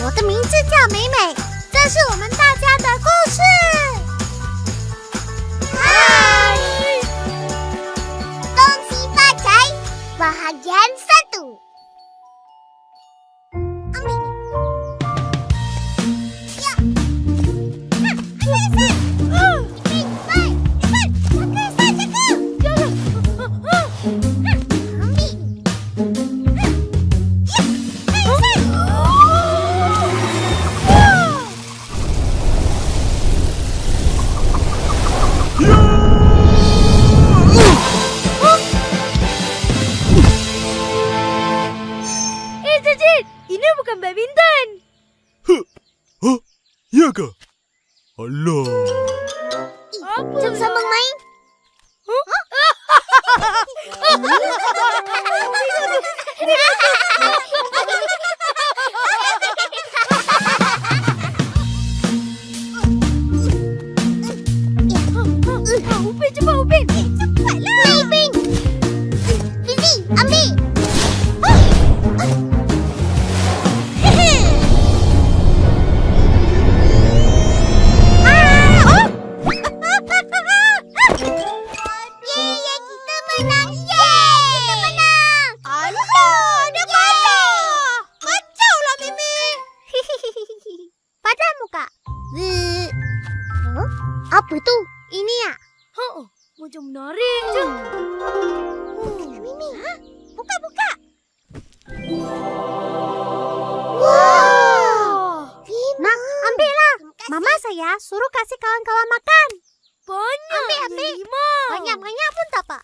我的名字叫美美，这是我们大家的故事。嗨，恭喜发财，bahagian satu。Ini bukan badminton. Hah? Ya ke? Alah. Jom sambung main. Upin, cepat Upin. Cepatlah. Upin. Fizi, ambil. Apa tu? Ini ya? Macam menarik je. Mimi, buka. Wow! Nak, ambillah. Mama saya suruh kasih kawan-kawan makan. Banyak. Ambil. 5. Banyak-banyak pun tak apa.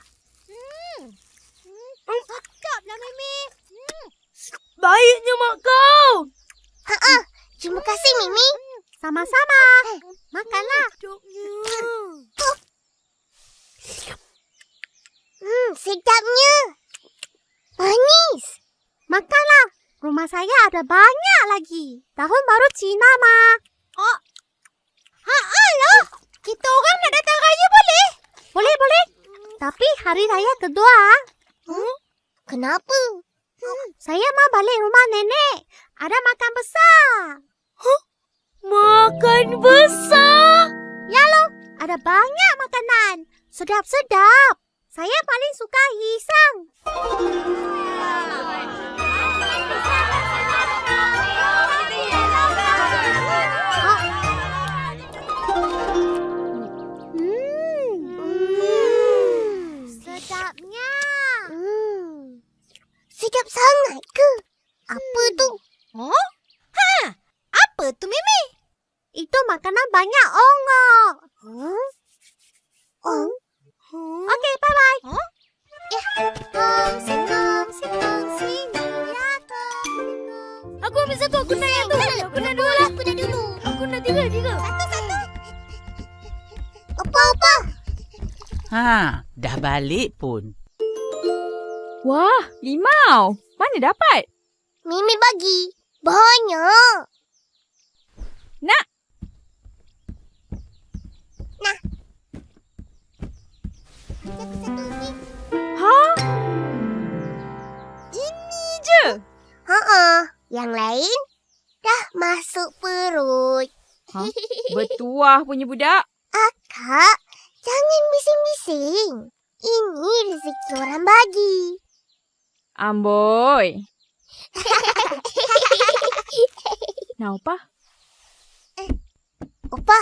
Cakaplah, Mimi. Baiknya mak kau. Terima kasih, Mimi. Sama-sama. Makanlah. Sedapnya. Manis. Makanlah. Rumah saya ada banyak lagi. Tahun baru Cina, Ma. Loh. Kita orang nak datang raya boleh? Boleh. Tapi hari raya kedua. Kenapa? Saya mau balik rumah nenek. Ada makan besar. Makan besar. Ya loh, ada banyak makanan. Sedap-sedap. Saya paling suka hisang. Sedapnya. Sedap sangat ke? Apa tu? Apa tu, Mimi? Itu makanan banyak ongok. Okey, bye-bye. Kongsi, ya kong. Aku ambil satu. Aku nak yang tu. Aku nak dua lah. Aku nak dulu. Aku nak tiga. Satu. Apa? Dah balik pun. Wah, limau. Mana dapat? Mimi bagi. Banyak. Nak. Satu ni. Ini je. Yang lain dah masuk perut. Bertuah punya budak. Kak, jangan bising-bising. Ini rezeki orang bagi. Amboi. Nak apa? Opa,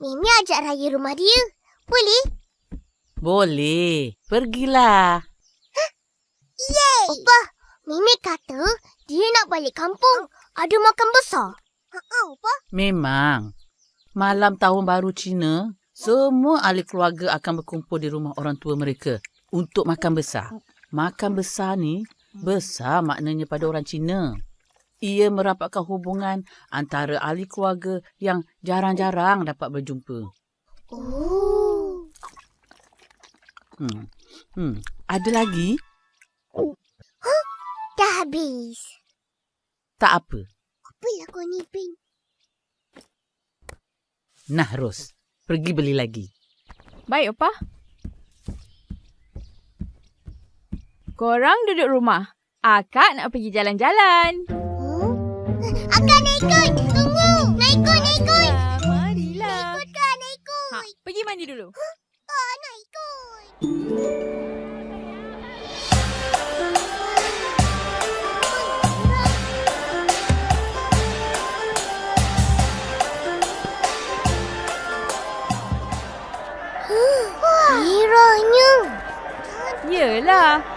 Mimi ajak raya rumah dia. Boleh? Boleh. Pergilah. Yeay! Opa, Mimi kata dia nak balik kampung. Ada makan besar. Opa. Memang. Malam tahun baru Cina, semua ahli keluarga akan berkumpul di rumah orang tua mereka untuk makan besar. Makan besar ni, besar maknanya pada orang Cina. Ia merapatkan hubungan antara ahli keluarga yang jarang-jarang dapat berjumpa. Ada lagi? Dah habis. Tak apa. Apa yang kau ni, Pin? Nah, Ros. Pergi beli lagi. Baik, Opa. Korang duduk rumah. Akak nak pergi jalan-jalan. Akak nak ikut.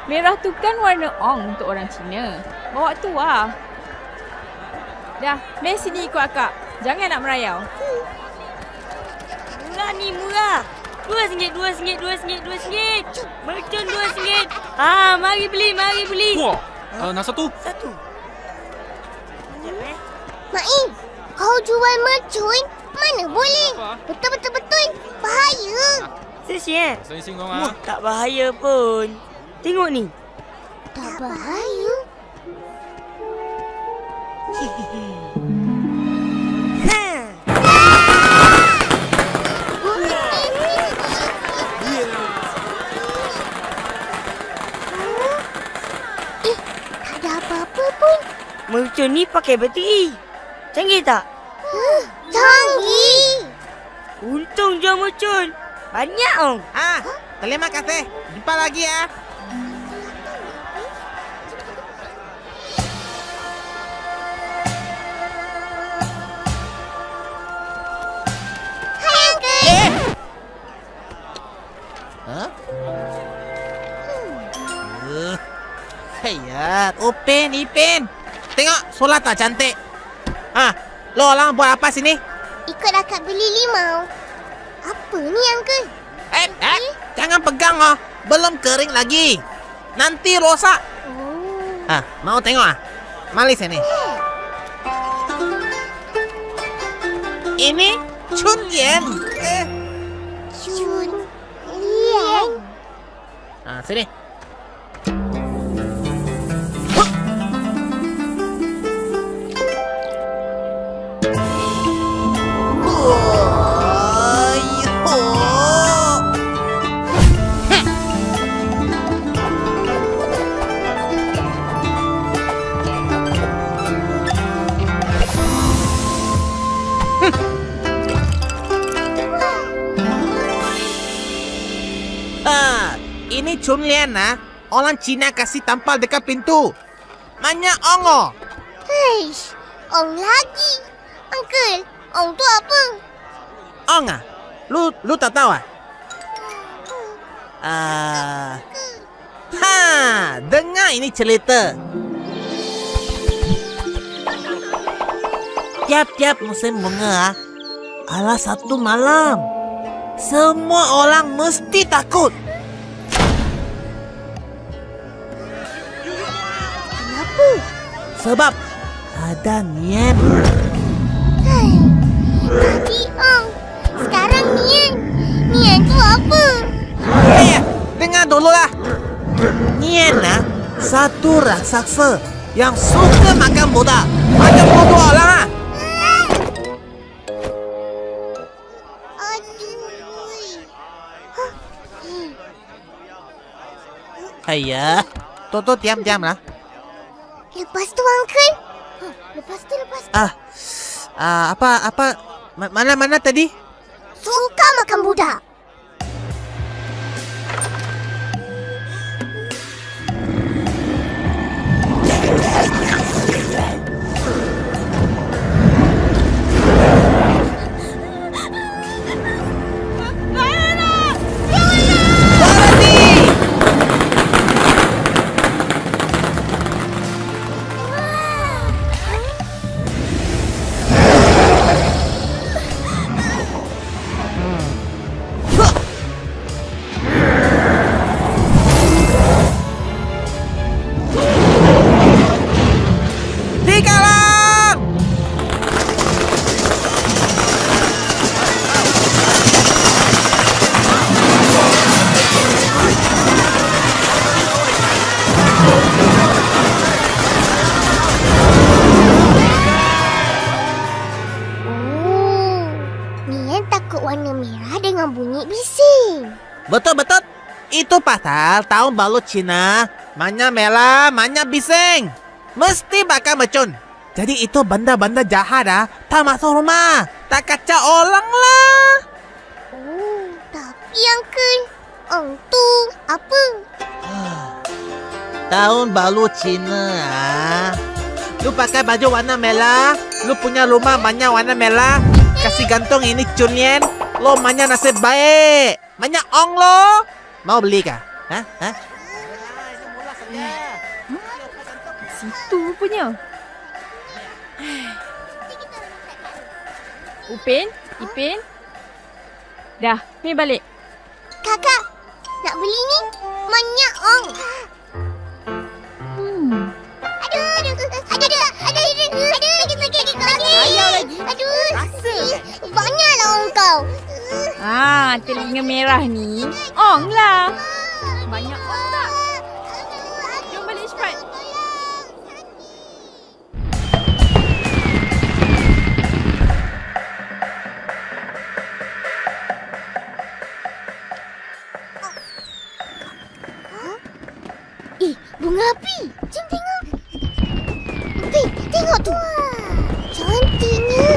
Merah tu kan warna ong untuk orang Cina. Bawa tu lah. Dah, main sini ikut akak. Jangan nak merayau. Murah ni, murah. RM2. Mercun RM2. Mari beli. Wah, nak satu? Satu. Main, kau jual mercun? Mana boleh? Betul-betul bahaya. Serius Sing kau Wah, tak bahaya pun. Tengok ni. Tak bahaya? Tak ada apa-apa pun. Mercun ni pakai bateri. Canggih tak? Canggih. Untung jual mercun. Banyak ong. Terima kasih. Jumpa lagi ya. Hai, Uncle. Hayat, Upin, Ipin. Tengok, solat tak cantik. Lo orang buat apa sini? Ikut akak beli limau. Apa ni, Uncle? Jangan pegang oh. Belum kering lagi. Nanti rosak. Oh. Mau tengok Mari sini. Ini Chunlian. Chun Lian. Sini. Ini Chunlian orang Cina kasih tampal dekat pintu. Banyak ongo. Heish, ong lagi. Uncle, ong tu apa? Ong Lu tak tahu dengar ini cerita. Tiap-tiap musim bunga ada satu malam semua orang mesti takut. Kenapa? Sebab ada Nian. Tadi ong, sekarang Nian. Nian tu apa? Dengar dululah. Nian satu raksasa yang suka makan budak. Macam budak orang Ayah, Toto diam-diam lah. Lepas tu, Uncle. Lepas tu. Mana tadi? Suka makan budak. Warna merah dengan bunyi bising. Betul. Itu pasal tahun baru Cina. Banyak merah, banyak bising. Mesti bakal mercun. Jadi itu benda-benda jahat tak masuk rumah. Tak kacau orang lah. Tapi Uncle, ong tu apa? Tahun baru Cina Lu pakai baju warna merah. Lu punya rumah banyak warna merah. Kasih gantung ini Chunlian. Lo banyak nasib baik. Banyak ong lo. Mau beli kah? Situ punya. Upin, Ipin. Dah, ni balik. Kakak, nak beli ni? Banyak ong. Banyaklah ong kau. Telinga merah ni. Ong lah. Banyak ong tak? Jom balik cepat. Bunga api. Jom tengok. Tengok tu. Cantiknya.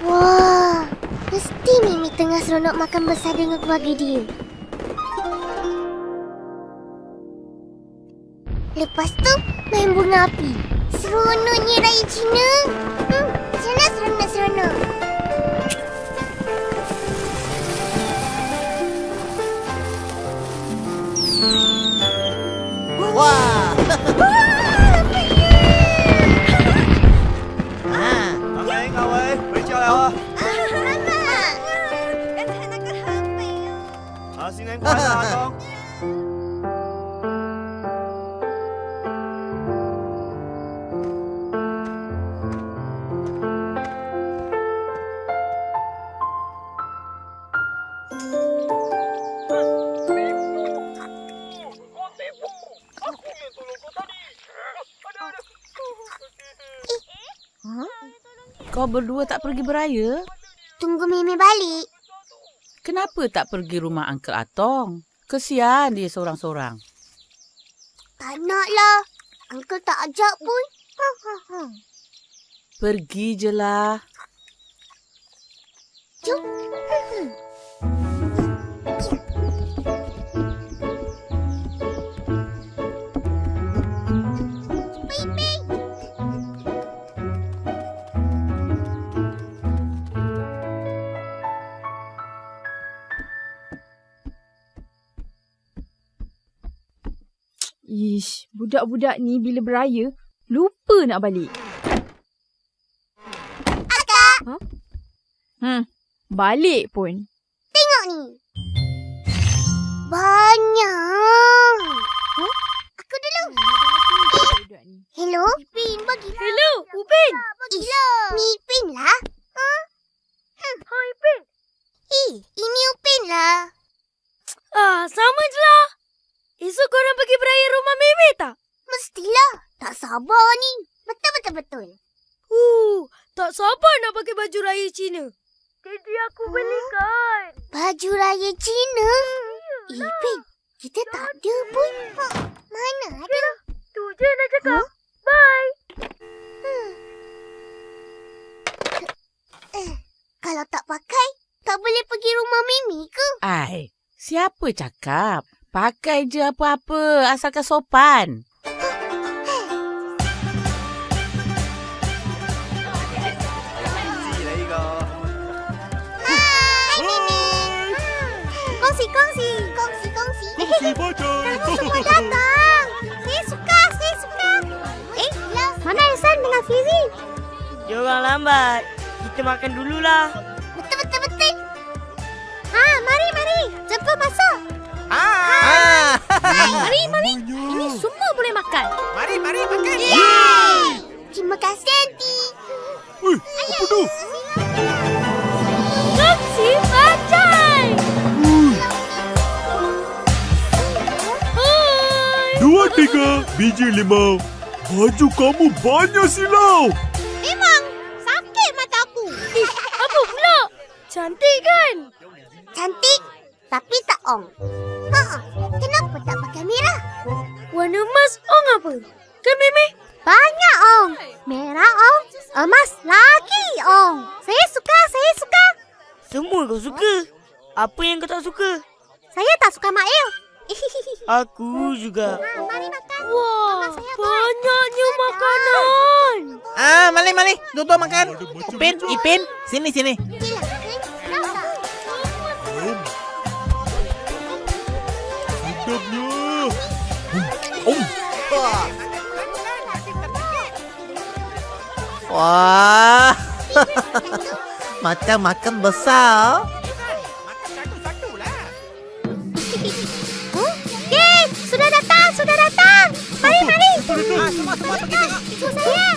Wah, mesti Mimi tengah seronok makan besar dengan keluarga dia. Lepas tu, main bunga api. Seronoknya raya Cina. Seronok. Wah. À. 阿明、阿偉，俾招有啊！新年快樂，阿東。Kau berdua tak pergi beraya? Tunggu Mimi balik. Kenapa tak pergi rumah Uncle Atong? Kesian dia seorang-seorang. Tak naklah. Uncle tak ajak pun. Pergi je lah. Jom. Ish, budak-budak ni bila beraya, lupa nak balik. Akak. Balik pun. Tengok ni. Banyak. Aku dulu. Budak ni. Hello? Ipin, bagilah. Hello, Upin. Bagilah. Ni Ipin lah. Hai, Upin. Ini Upin lah. Sama je lah. Esok korang pergi beraya rumah Mimi tak? Mestilah. Tak sabar ni. Betul. Tak sabar nak pakai baju raya Cina. Jadi aku belikan. Baju raya Cina? Ipin, kita tak ada pun. Mana ada? Tu je nak cakap. Bye. Kalau tak pakai, tak boleh pergi rumah Mimi ke? Ai, siapa cakap? Pakai je apa-apa asalkan sopan. Kongsi. Kongsi bacang. Semua datang. Saya suka. Lah, mana Ehsan dengan Fizi? Diorang lambat. Kita makan dululah. Betul. Mari. Jemput masuk. Mari. Ini semua boleh makan. Mari makan. Terima kasih, Aunty. Apa tu? Kongsi bacai. Hai. 2, 3, biji 5. Baju kamu banyak silau. Memang sakit mataku. Apa pula? Cantik kan? Cantik, tapi tak ong. Kenapa tak pakai merah? Warna emas ong apa? Kan Mimi? Banyak ong. Merah ong, emas lagi ong. Saya suka. Semua kau suka. Apa yang kau tak suka? Saya tak suka Mail. Aku juga. Mari makan. Wah, Mama saya banyaknya makanan. Mali. Duduk makan. Ipin. Sini. Sedapnya. Wah, macam makan besar. Yeay, sudah datang, sudah datang. Mari, mari. Semua pergi tengok. Ikut saya.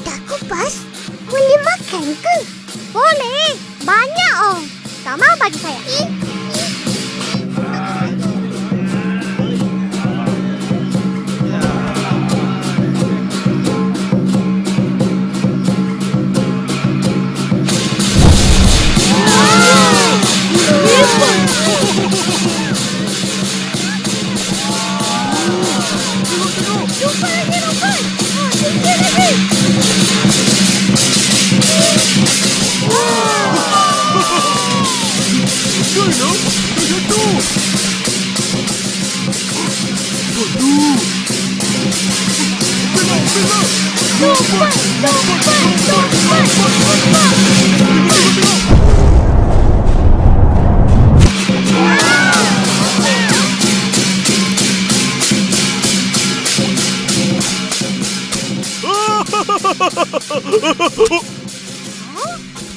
Tak kupas? Boleh makan ke? Boleh. Banyak, Om. Tak mau bagi saya.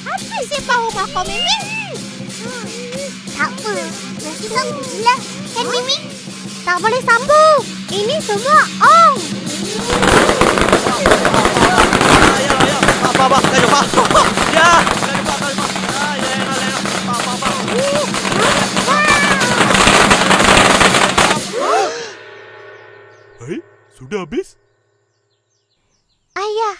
Apa sebab rumah kau, Mimi? Tak apa. Nanti sambung je lah. Kan, Mimi? Tak boleh sambung. Ini semua Ong. Pak, kayu Pak. Ya. Hai, sudah habis? Ayah.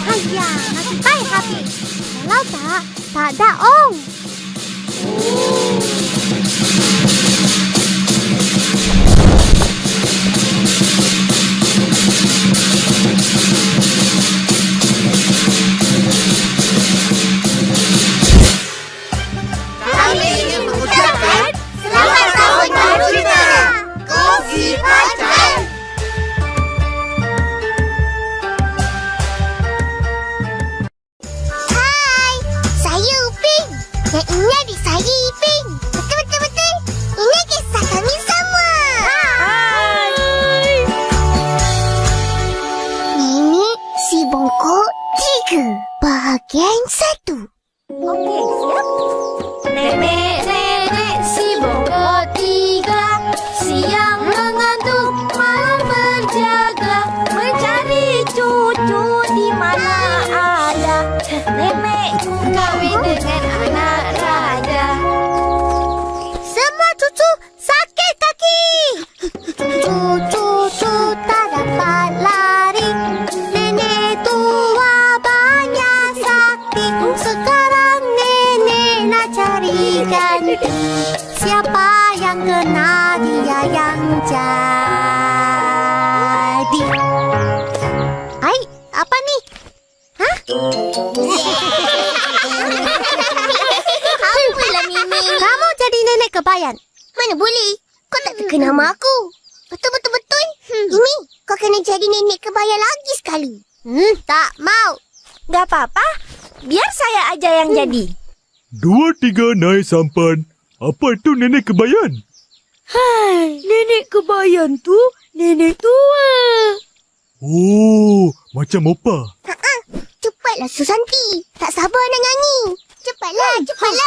Ayah, nasib baik habis. Kalau tak ada Ong. Kami ingin mengucapkan Selamat Tahun Baru Cina. Kongsi Fajar. Hai, saya Upin. Yang ini adik saya Ipin. Betul. Ini kisah kami semua. Hai. Nenek si bongkok 3. Bahagian 1. Okey, siap? Nenek si bongkok 3, siang mengantuk, malam berjaga, mencari cucu di mana ada. Nenekku kahwin dengan anak raja. Semua cucu sakit kaki. Cucu tak dapat lari. Nenek tua banyak sakti. Sekarang nenek nak cari ganti. Siapa yang kena dia yang jadi. Hai, apa ni? Hah? Apalah Mimi? Kamu jadi nenek kebayan. Mana boleh? Kau tak terkena nama aku. Betul. Ini, kau kena jadi nenek kebayan lagi sekali. Tak mau. Gak apa-apa, biar saya aja yang jadi. 2, 3 naik sampan. Apa itu nenek kebayan? Hai, nenek kebayan tu nenek tua. Oh, macam opa. Cepatlah Susanti. Tak sabar nak nyanyi. Cepatlah. Cepat.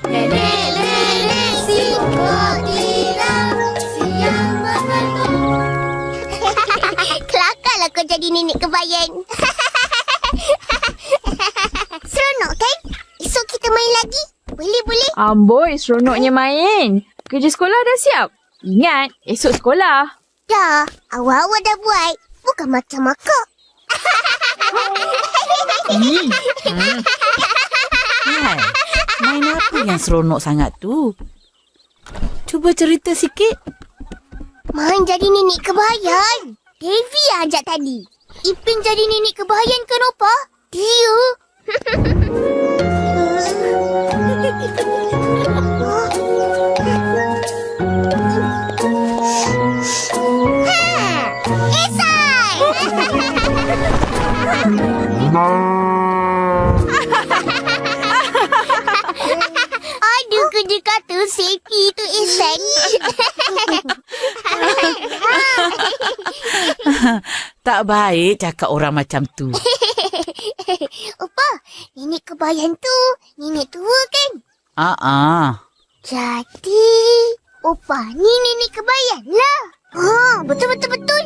Nenek si bongkok 3, siang mengantuk. Kelakarlah kau jadi nenek kebayan. Seronok kan? Esok kita main lagi. Boleh. Amboi, seronoknya main. Kerja sekolah dah siap? Ingat, esok sekolah. Dah, awak dah buat. Bukan macam akak. Hai, main apa yang seronok sangat tu? Cuba cerita sikit. Main jadi nenek kebayan. Devi ajak tadi. Ipin jadi nenek kebayan kan, Opa? Dia. Esai! Aduh, kerja kata Seki tu Esai. Tak baik cakap orang macam tu. Opa, nenek kebayan tu nenek tua kan? Jadi, Opa ni nenek kebayan lah. Betul.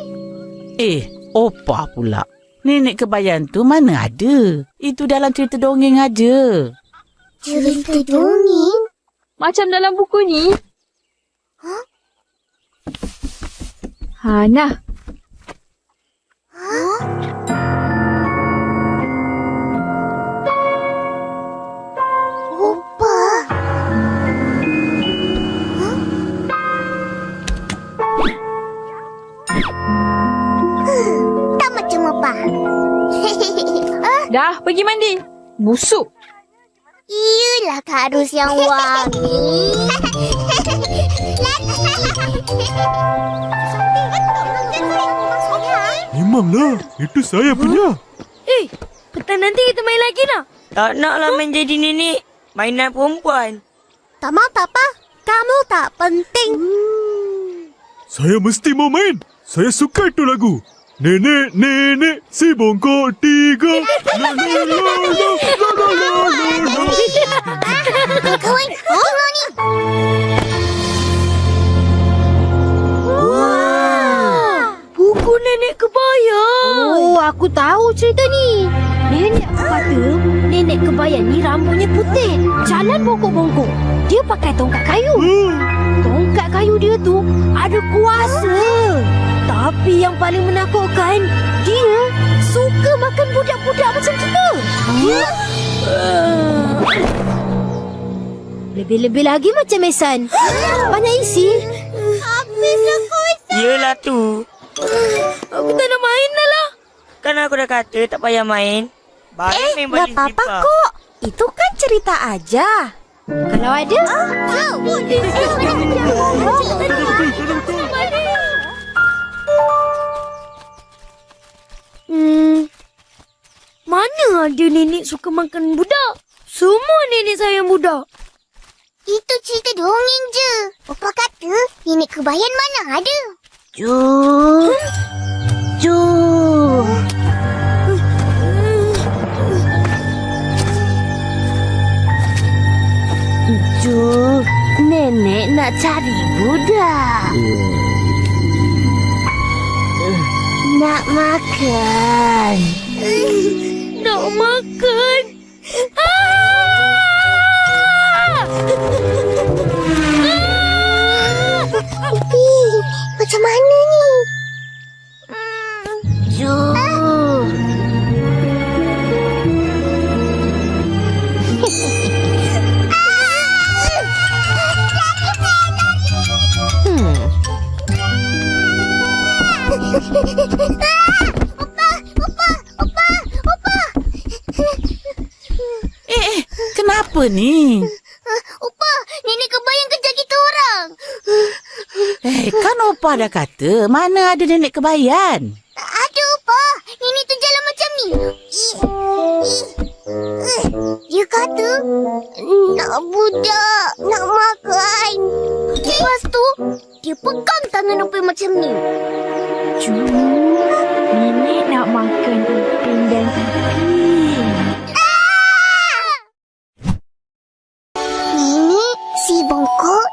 Opa pula. Nenek kebayan tu mana ada? Itu dalam cerita dongeng aja. Cerita dongeng? Macam dalam buku ni. Nah. Opa. Tak macam Opa. Dah, pergi mandi. Busuk. Iyalah Kak Ros yang wangi. Memanglah, itu saya punya. Petang nanti kita main lagi nak? Tak naklah main jadi nenek. Mainan perempuan. Tak mau, Papa. Kamu tak penting. Saya mesti mau main. Saya suka itu lagu. Nenek si bongkok 3. La la la la la la la. Kawan, tengok ni. Buku nenek kebayan. Aku tahu cerita ni. Nenek aku kata, nenek kebayan ni rambutnya putih. Jalan bongkok-bongkok. Dia pakai tongkat kayu. Tongkat kayu dia tu ada kuasa. Tapi yang paling menakutkan, dia suka makan budak-budak macam kita. Lebih-lebih lagi macam Mesan. Banyak isi. Habislah kuasa. Yelah tu. Aku tak nak main dah lah. Kan aku dah kata tak payah main. Baru main baju apa-apa zipper. kok. Itu kan cerita aja. Kalau ada... Mana ada nenek suka makan budak? Semua nenek sayang budak. Itu cerita dongeng je. Opa kata nenek kebayan mana ada. Ju. Ju, nenek nak cari budak. Nak makan. Nak makan. Ipi, macam mana ni? Ju. Kenapa ni? Opa, nenek kebayan kejar kita orang. Kan Opa dah kata mana ada nenek kebayan. Ada Opa, nenek tu jalan macam ni. Dia kata nak budak, nak makan. Lepas tu dia pegang tangan Opa macam ni. Ju, nenek nak makan Upin dan Ipin. Nenek si bongkok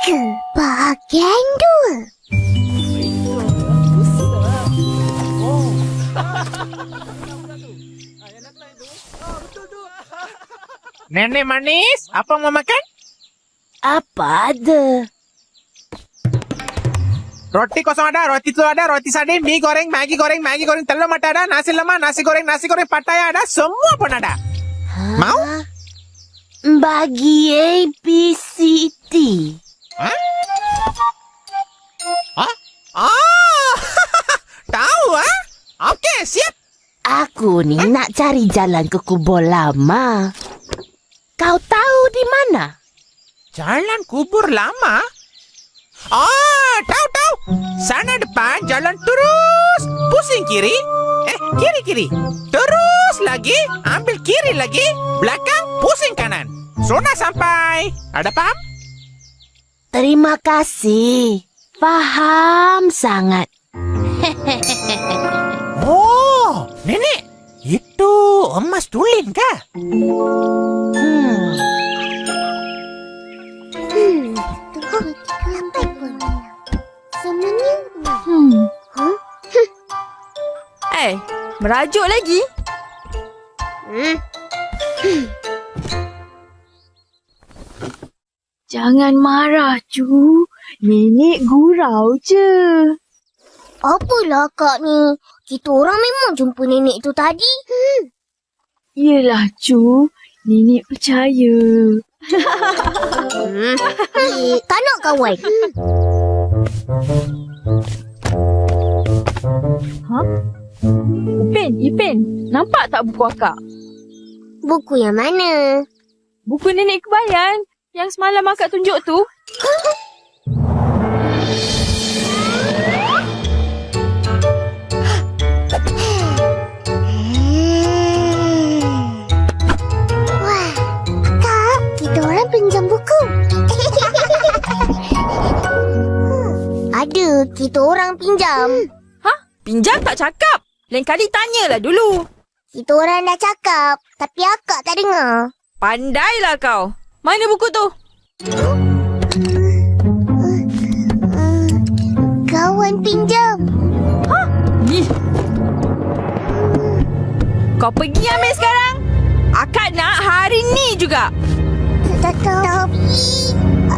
3 bahagian 2. Nenek manis, apa mau makan? Apa ada? Roti kosong ada, roti telur ada, roti sardin, mie goreng, Maggi goreng, telur mata ada, nasi lemak, nasi goreng pattaya ada, semua pun ada. Mau? Bagi ABCD. Hah? Oh, tahu ah? Okey, siap. Aku ni nak cari jalan ke kubur lama. Kau tahu di mana? Jalan kubur lama? Oh, tahu. Sana depan jalan terus. Pusing kiri. Kiri. Terus lagi. Ambil kiri lagi. Belakang, pusing kanan. Sudah sampai. Ada paham? Terima kasih. Faham sangat. Oh, nenek. Itu emas tulen kah? Merajuk lagi? Jangan marah, Cu. Nenek gurau je. Apalah Kak ni? Kita orang memang jumpa nenek tu tadi. Yelah, Cu. Nenek percaya. Tak nak kawan. Ipin, nampak tak buku akak? Buku yang mana? Buku nenek kebayan yang semalam akak tunjuk tu. Wah, Kak, kita orang pinjam buku. Ada, kita orang pinjam. Pinjam tak cakap. Lain kali tanyalah dulu. Kita orang dah cakap, tapi akak tak dengar. Pandailah kau. Mana buku tu? Kawan pinjam. Ih. Kau pergi ambil sekarang. Akak nak hari ni juga. Tapi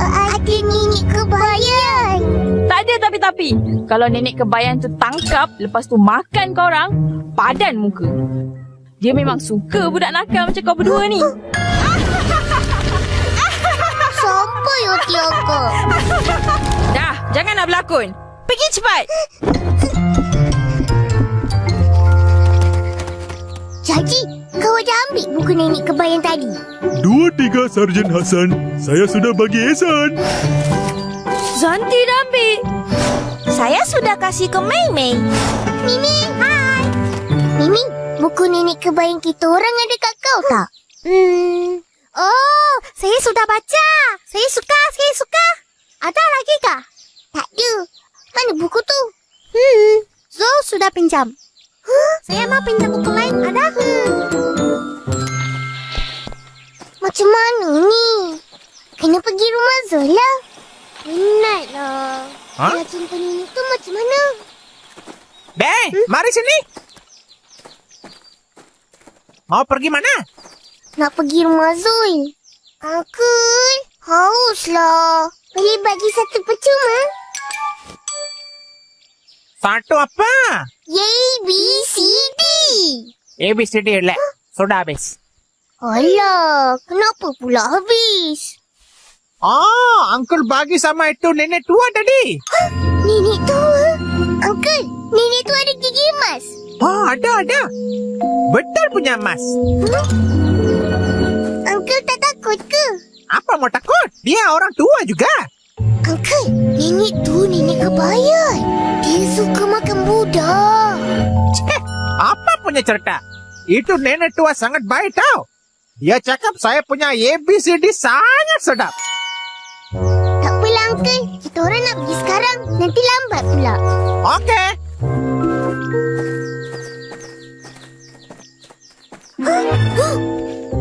ada nenek kebayan. Tak ada tapi-tapi. Kalau nenek kebayan tu tangkap, lepas tu makan korang, padan muka. Dia memang suka budak nakal macam kau berdua ni. Sampai hati akak. Dah, jangan nak berlakon. Pergi cepat. Jadi, kau ada ambil buku nenek kebayan tadi? 2-3 Sarjan Hasan. Saya sudah bagi Ehsan. Zanti dah ambil. Saya sudah kasih ke Mei. Mimi, hai. Mimi, buku nenek kebayan kita orang ada kat kau tak? Oh, saya sudah baca. Saya suka. Ada lagi kah? Tak ada. Mana buku tu? Zul sudah pinjam. Saya mau pinjam buku lain. Ada? Macam mana ni? Kena pergi rumah Zul lah. Penatlah. Dia jumpa nenek tu macam mana? Beng, mari sini. Mau pergi mana? Nak pergi rumah Zul. Uncle, hauslah. Boleh bagi satu percuma? Satu apa? ABCD. ABCD lah. Sudah habis. Alah, kenapa pula habis? Oh, Uncle bagi sama itu nenek tua tadi. Nenek tua? Uncle, nenek tua ada gigi emas? Oh, ada. Betul punya emas. Uncle tak takut ke? Apa mau takut? Dia orang tua juga. Uncle, nenek tu nenek kebayan. Dia suka makan budak. Apa punya cerita? Itu nenek tua sangat baik tau. Dia cakap saya punya ABCD sangat sedap. Tak apalah Uncle, kita orang nak pergi sekarang. Nanti lambat pula. Okey.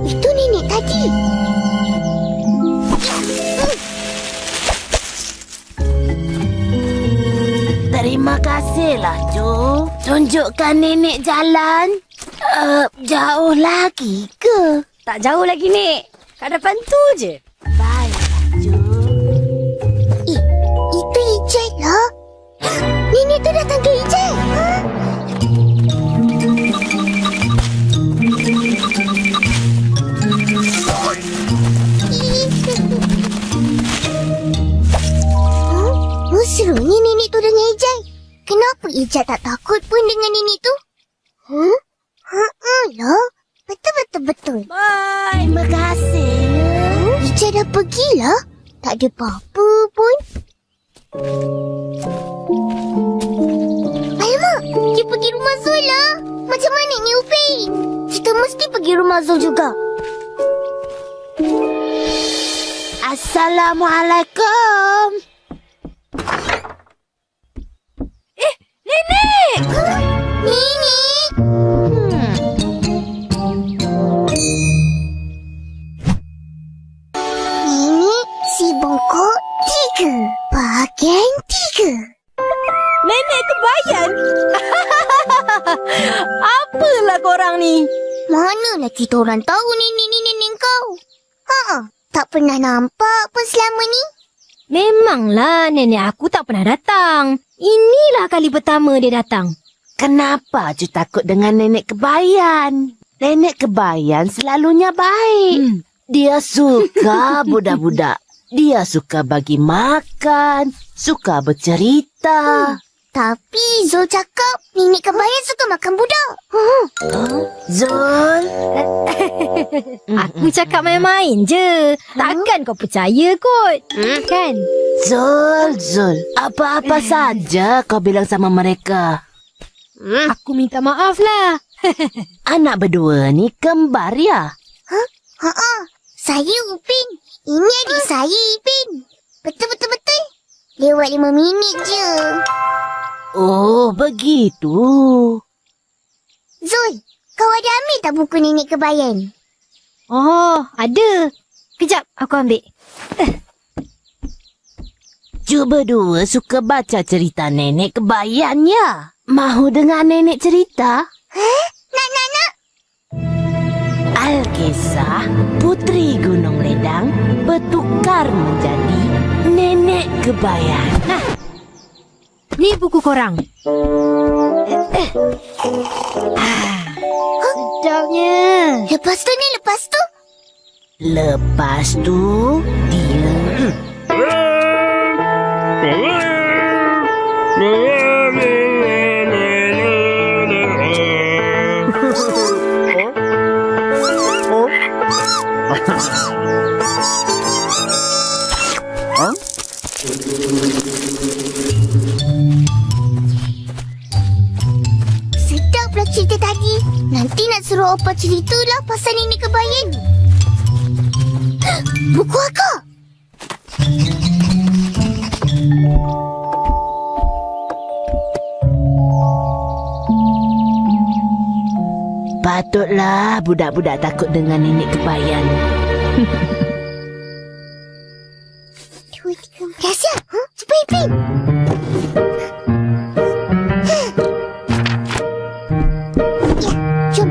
Itu nenek tadi. Terima kasihlah, Cu. Tunjukkan nenek jalan. Jauh lagi ke? Tak jauh lagi, Nek. Kat depan tu je. Baiklah, Jun. Itu Ijat lah. Nenek tu datang ke Ijat. Serunya nenek tu dengan Ijat. Kenapa Ijat tak takut pun dengan nenek tu? Lah. Betul. Bye. Terima kasih. Ijat dah pergilah. Tak ada apa-apa pun. Alamak, dia pergi rumah Zul lah. Macam mana ni Upin? Kita mesti pergi rumah Zul juga. Assalamualaikum. Nenek! Nenek! Nenek si bongkok 3. Bahagian 3. Nenek kebayan? Apalah korang ni? Manalah kita orang tahu nenek ni nenek kau? Tak pernah nampak pun selama ni. Memanglah nenek aku tak pernah datang. Inilah kali pertama dia datang. Kenapa Ju takut dengan nenek kebayan? Nenek kebayan selalunya baik. Dia suka budak-budak. Dia suka bagi makan, suka bercerita. Tapi Zul cakap nenek kebayan suka makan budak. Zul? Aku cakap main-main je. Takkan kau percaya kot. Kan? Zul. Apa-apa saja kau bilang sama mereka. Aku minta maaf lah. Anak berdua ni kembar ya? Saya Upin. Ini adik saya Ipin. Betul. Lewat 5 minit je. Oh, begitu. Zul, kau ada ambil tak buku nenek kebayan? Oh, ada. Kejap, aku ambil. Ju berdua suka baca cerita nenek kebayan ya? Mahu dengar nenek cerita? Nak. Alkisah Putri Gunung Ledang bertukar menjadi nenek kebayan. Ni buku korang. Sedapnya. Lepas tu? Lepas tu, dia... Sedaplah cerita tadi. Nanti nak suruh Opa ceritalah pasal nenek kebayan. Buku akak. Patutlah budak-budak takut dengan nenek kebayan. Biasa, cepat Ipin. Jom.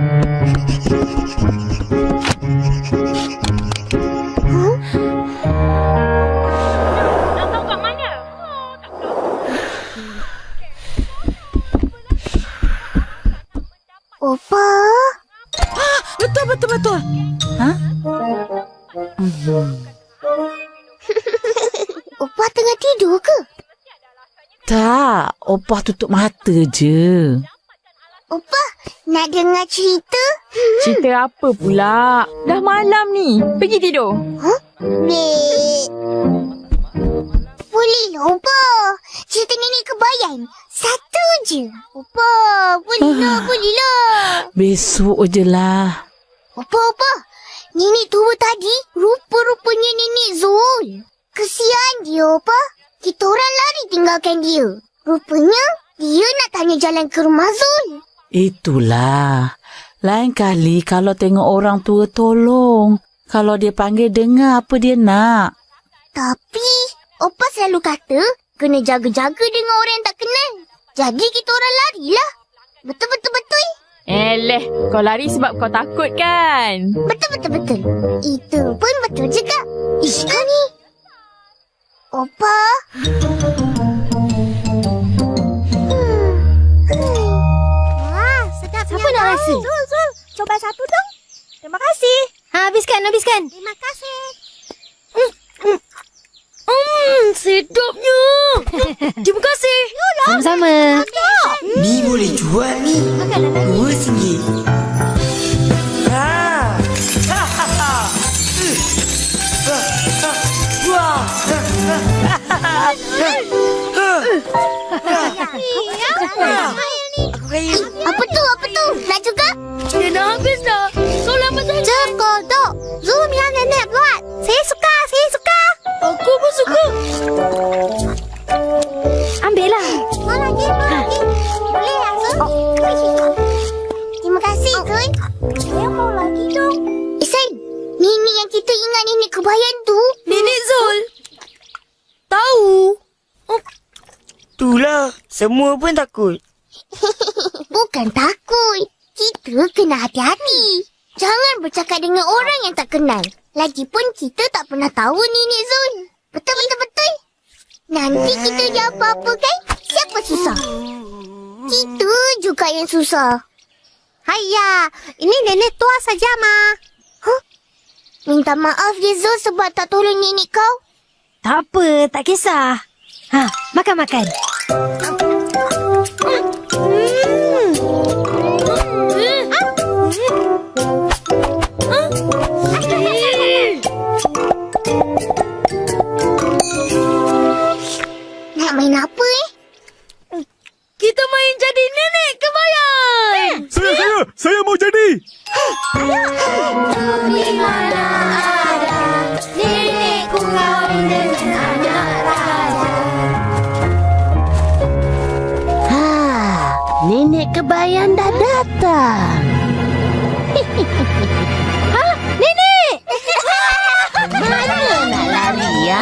Datang kat mana? Opa. Betul. Opa tengah tidur ke? Tak, Opah tutup mata je. Opa, nak dengar cerita? Cerita apa pula? Dah malam ni. Pergi tidur. Bek. Bolehlah, Opa. Cerita nenek kebayan. Satu je. Opa, bolehlah. Besok je lah. Opa. Nenek tua tadi rupa-rupanya nenek Zul. Kesian dia, Opa. Kita orang lari tinggalkan dia. Rupanya dia nak tanya jalan ke rumah Zul. Itulah. Lain kali kalau tengok orang tua tolong. Kalau dia panggil dengar apa dia nak. Tapi Opa selalu kata kena jaga-jaga dengan orang yang tak kenal. Jadi kita orang larilah. Betul. Kau lari sebab kau takut kan? Betul. Itu pun betul juga. Ish, kau ni. Opa. Wah, sedap. Siapa nak rasa? Zul. Coba satu dong. Terima kasih. Habiskan. Terima kasih. Sedapnya. Terima kasih. Sama-sama. Ni boleh jual ni. RM2. Aku kaya. Apa tu? Nak juga? Dia dah habis dah. Kau lama sangat. Cukup, Dok. Zul yang nenek buat. Saya suka. Aku pun suka. Ambil lah. Mau lagi. Boleh ya, Zul? Terima kasih, Zul. Saya mau lagi dong. Isan, Nini yang kita ingat nenek kebayan tu. Nenek Zul. Tahu. Itulah. Semua pun takut. Bukan takut. Kita kena hati-hati. Jangan bercakap dengan orang yang tak kenal. Lagipun kita tak pernah tahu Nenek Zul. Betul. Nanti kita dia apa-apa kan? Siapa susah? Kita juga yang susah. Hayya, ini nenek tua saja, Ma. Huh? Minta maaf ya Zul sebab tak tolong nenek kau. Tak apa, tak kisah. Makan. Nak main apa Kita main jadi nenek kebayan. Saya mau jadi. Di mana ada nenekku kawin dengan anak raja. Nenek kebayan dah datang. Nenek! Mana nak lari ya?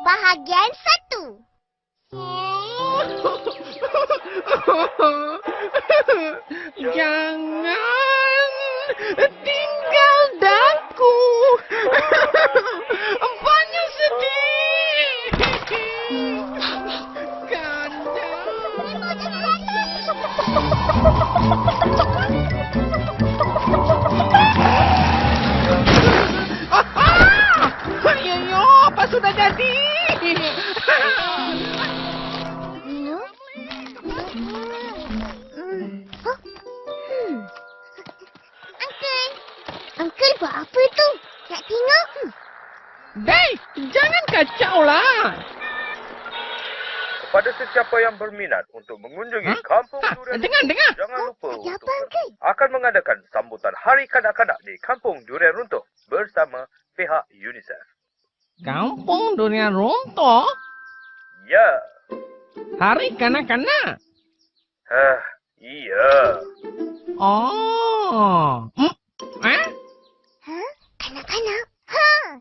Bahagian 1. Jangan tinggal daku. Banyak sedih. Ayo, apa sudah jadi? Uncle buat apa tu? Nak tengok? Dei, jangan kacau lah. Kepada sesiapa yang berminat untuk mengunjungi Kampung Durian, Dengar. jangan lupa Ada untuk apa, Uncle? akan mengadakan sambutan Hari Kanak-Kanak di Kampung Durian Runtuh bersama pihak UNICEF. Kampung Durian Runtuh? Ya. Hari kanak-kanak? Iya. Oh. Kanak-kanak?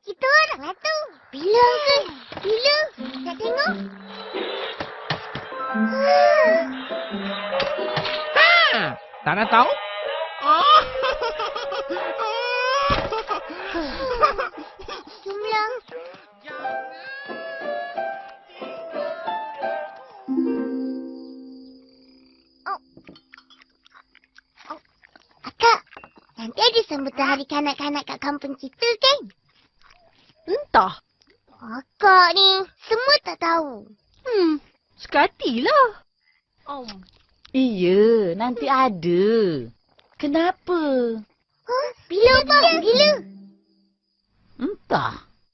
Kita orang lah tu. Bila, Uncle? Bila? Nak tengok? Tak nak tahu? Jumlah. Akak, nanti ada sambutan hari kanak-kanak kat kampung kita kan? Entah. Akak ni, semua tak tahu. Sekatilah. Iya, nanti ada. Kenapa? Bila, Abang? Bila? Entah.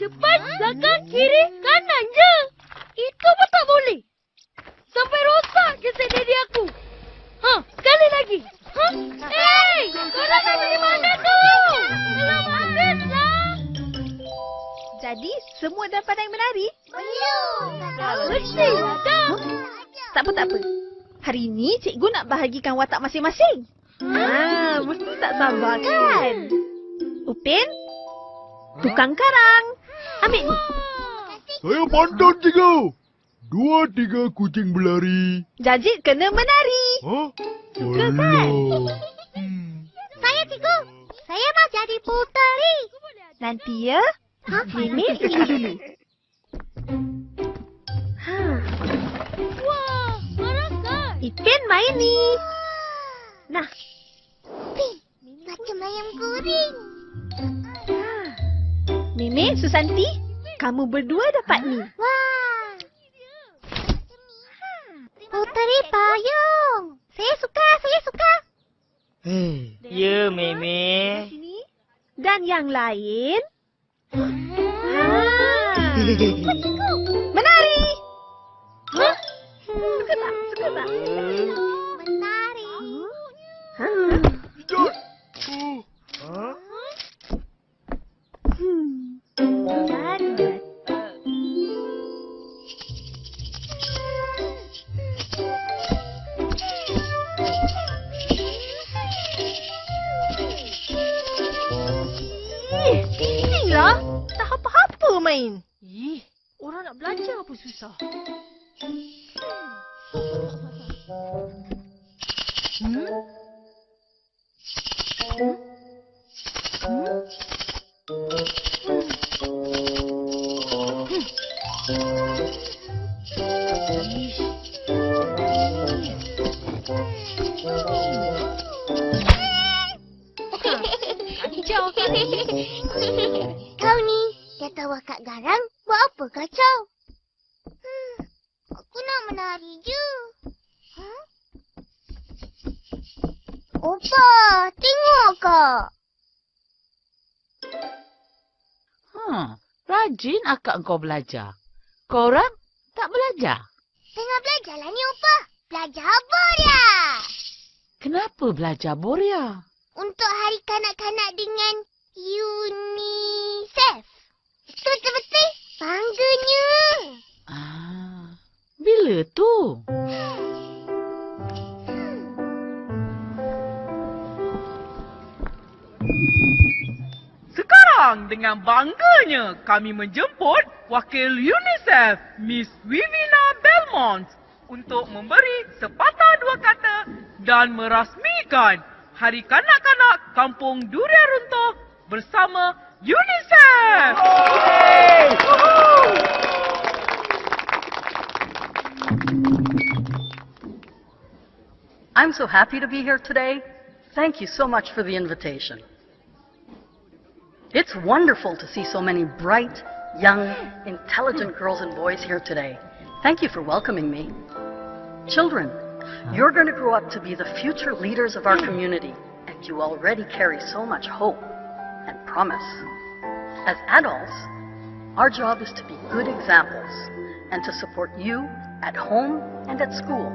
Depan, belakang, kiri, kanan je. Itu pun tak boleh. Sampai rosak je set diri aku. Sekali lagi. Hei, korang nak pergi mana tu? Belum habislah. Jadi, semua dah pandai menari? Mesti dah. Tak apa. Hari ni cikgu nak bahagikan watak masing-masing. Mesti tak sabar kan? Upin, tukang karang. Ambil ni. Saya pantun 3. 2, 3 kucing berlari. Jajit kena menari. Suka kan? Saya cikgu. Saya mau jadi puteri. Nanti ya. Nenek pergi dulu. Wah, merasak. Ipin main ni. Nah. Macam ayam goreng. Nenek, Susanti, kamu berdua dapat ni. Wah. Puteri payung. Saya suka. Ya, Meme. Dan yang lain. Menari. Suka tak? Menari. Bisinglah. Tak apa-apa main. Orang nak belajar apa susah. Kau ni, kata wakak garang, buat apa kacau? Aku nak menari je. Opa, tengok kak. Rajin akak engkau belajar. Korang tak belajar. Tengah belajarlah ni Opa. Belajar Boria. Kenapa belajar Boria? Untuk hari kanak-kanak dengan UNICEF. Itu betul-betul bangganya. Bila tu? Sekarang dengan bangganya kami menjemput wakil UNICEF, Miss Vivina Belmont untuk memberi sepatah dua kata dan merasmikan Hari Kanak-Kanak Kampung Durian Runtuh bersama UNICEF. I'm so happy to be here today. Thank you so much for the invitation. It's wonderful to see so many bright, young, intelligent girls and boys here today. Thank you for welcoming me. Children, you're going to grow up to be the future leaders of our community, and you already carry so much hope and promise. As adults, our job is to be good examples and to support you at home and at school,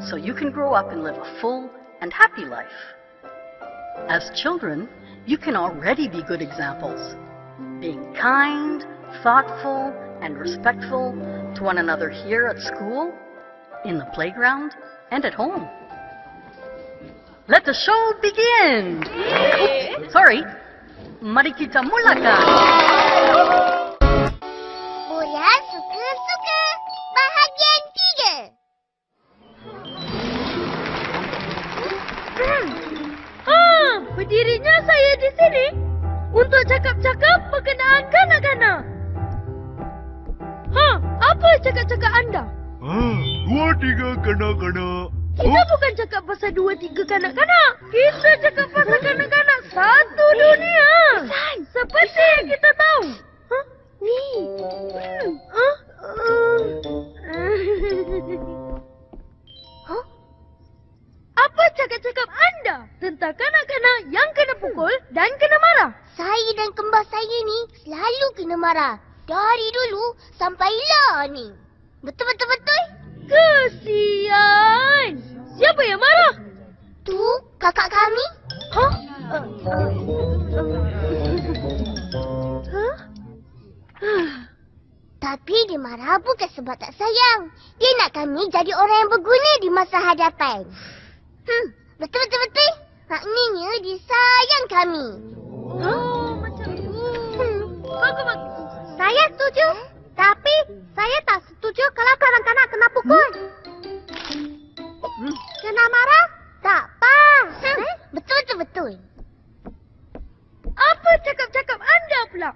so you can grow up and live a full and happy life. As children, you can already be good examples, being kind, thoughtful, and respectful to one another here at school, in the playground, and at home. Let the show begin! Oops, sorry. Mari kita mulakan! Boria suka-suka. Bahagian 3. Berdirinya saya di sini untuk cakap-cakap berkenaan kanak-kanak. Apa cakap-cakap anda? 2, 3 kanak-kanak. Kita bukan cakap pasal 2, 3 kanak-kanak. Kita cakap pasal kanak-kanak satu dunia. Seperti yang kita tahu. Ni. Apa cakap-cakap anda tentang kanak-kanak yang kena pukul dan kena marah? Saya dan kembar saya ni selalu kena marah. Dari dulu sampailah ni. Betul-betul-betul? Kesian! Siapa yang marah? Tu, kakak kami. Hah? Tapi dia marah bukan sebab tak sayang. Dia nak kami jadi orang yang berguna di masa hadapan. Betul-betul-betul? Maknanya dia sayang kami. Macam tu. Bagus. Saya setuju. Tapi saya tak setuju kalau kanak-kanak kena pukul. Kena marah? Tak apa. Betul-betul. Apa cakap-cakap anda pula?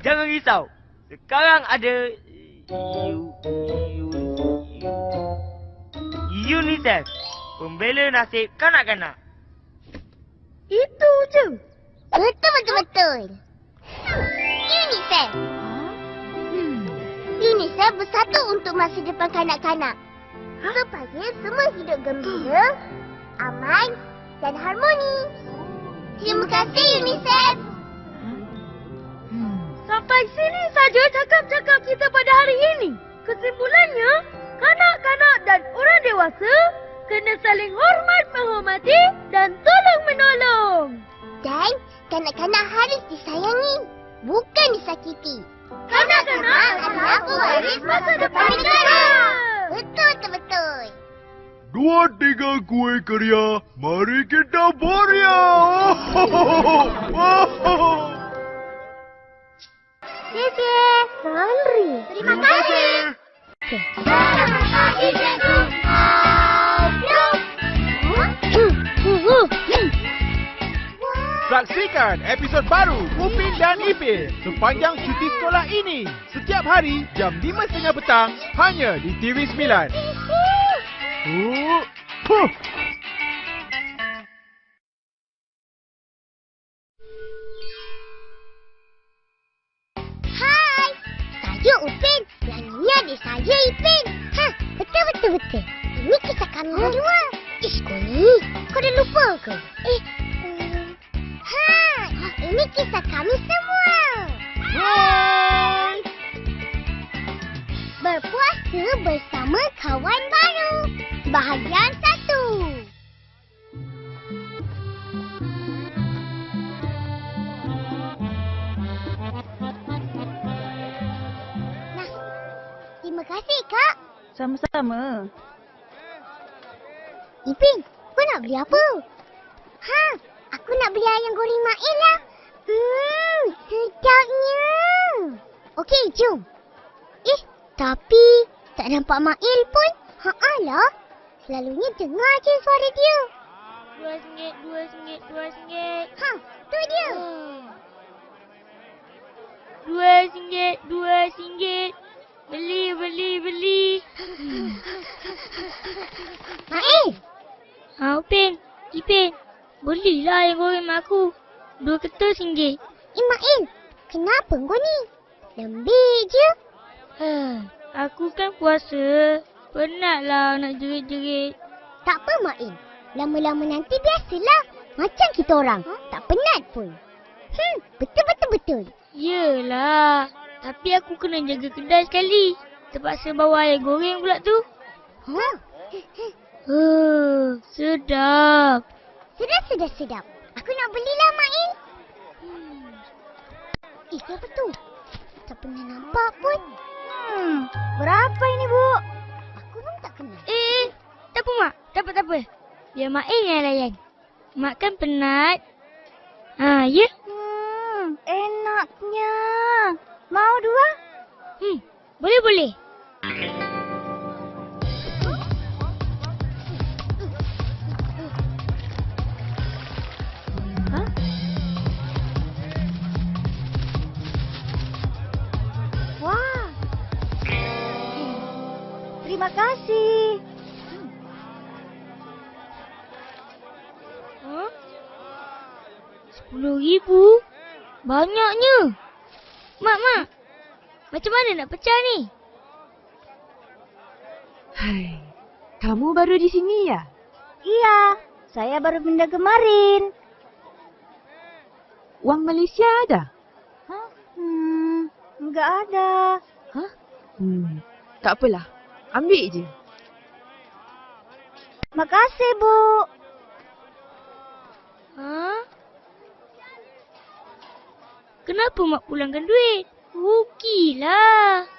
Jangan risau. Sekarang ada UNICEF, pembela nasib kanak-kanak. Itu je. Betul-betul. UNICEF. UNICEF bersatu untuk masa depan kanak-kanak. Supaya semua hidup gembira, aman dan harmoni. Terima kasih UNICEF. Sampai sini saja cakap-cakap kita pada hari ini. Kesimpulannya, kanak-kanak dan orang dewasa kena saling hormat menghormati dan tolong menolong. Dan kanak-kanak harus disayangi, bukan disakiti. Kanak-kanak adalah pewaris masa depan negara. Betul-betul. 2-3 kue keria, mari kita boria. Henry. Terima kasih. Selamat pagi, Cikgu. Saksikan episod baru Upin dan Ipin sepanjang cuti sekolah ini. Setiap hari jam 5.30 petang hanya di TV9. Hai, saya Upin. Yang ini adik saya Ipin. Betul-betul. Ini kisah kami berdua. Koni, kau dah lupa ke? Ini kisah kami semua. Hai. Berpuasa bersama kawan baru. Bahagian 1. Nah, terima kasih, Kak. Sama-sama. Ipin, kau nak beli apa? Aku nak beli ayam goreng Mail lah. Sedapnya. Okey, jom. Tapi tak nampak Mail pun. Lah. Selalunya dengar je suara dia. RM2. Tu dia. RM2. Beli. Mail. Upin, Ipin, belilah ayam goreng mak aku. 2 ketul RM1. Mail, kenapa kau ni? Lembik je. Aku kan puasa. Penatlah nak jerit-jerit. Tak apa, Mail. Lama-lama nanti biasalah. Macam kita orang. Tak penat pun. Betul-betul. Yelah. Tapi aku kena jaga kedai sekali. Terpaksa bawa ayam goreng pula tu. Sedap. Sedap. Aku nak belilah, Mail. Siapa tu? Tak pernah nampak pun. Berapa ini, Bu? Aku pun tak kenal. Tak apa, Mak. Tak apa. Biar Mail yang layan. Mak kan penat. Ya? Enaknya. Mau 2? Boleh. Wah. Terima kasih. RM10,000? Banyaknya. Mak. Macam mana nak pecah ni? Hai, kamu baru di sini ya? Iya, saya baru pindah kemarin. Wang Malaysia ada? enggak ada. Tak apalah. Ambil je. Makasih, Bu. Kenapa Mak pulangkan duit? Rugilah.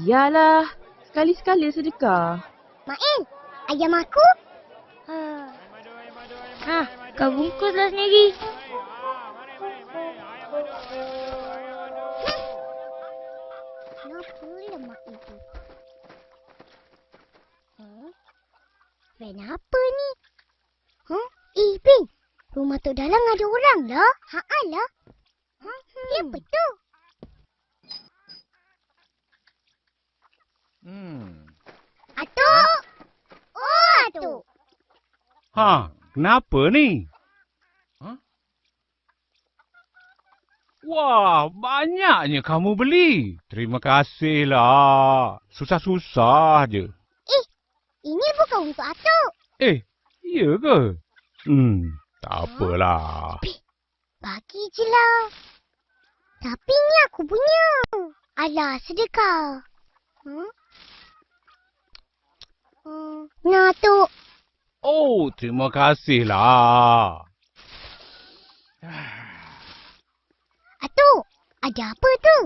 Biarlah. Sekali-sekala sedekah. Main, ayam aku. Kau bungkuslah sendiri. Kenapa lemak itu? Van apa ni? Bin, rumah Tok Dalang ada orang lah. Lah. Siapa tu? Atuk! Oh, Atuk! Kenapa ni? Wah, banyaknya kamu beli. Terima kasihlah. Susah-susah je. Ini bukan untuk Atuk. Ya ke? Tak apalah. Bagi je lah. Tapi ni aku punya. Alah, sedekah. Nah, Atuk. Oh, terima kasihlah. Atuk, ada apa tu?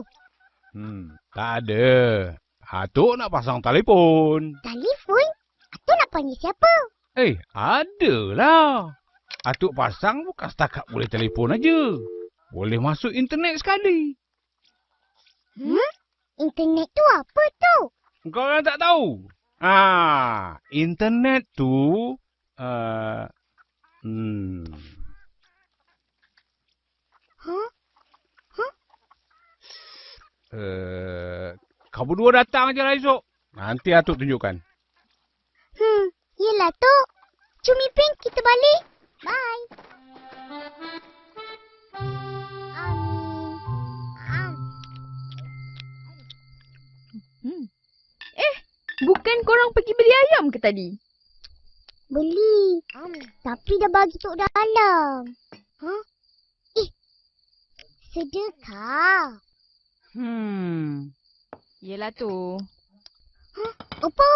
Tak ada. Atuk nak pasang telefon. Telefon? Atuk nak panggil siapa? Adalah. Atuk pasang bukan setakat boleh telefon aja. Boleh masuk internet sekali. Internet tu apa tu? Kau orang tak tahu? Internet tu... Kau berdua datang je lah esok. Nanti Atuk tunjukkan. Yelah tu. Cumi Pink, kita balik. Bye. Bukan korang pergi beli ayam ke tadi? Beli. Tapi dah bagi Tok Dalang. Sedekah. Yelah tu. Opa.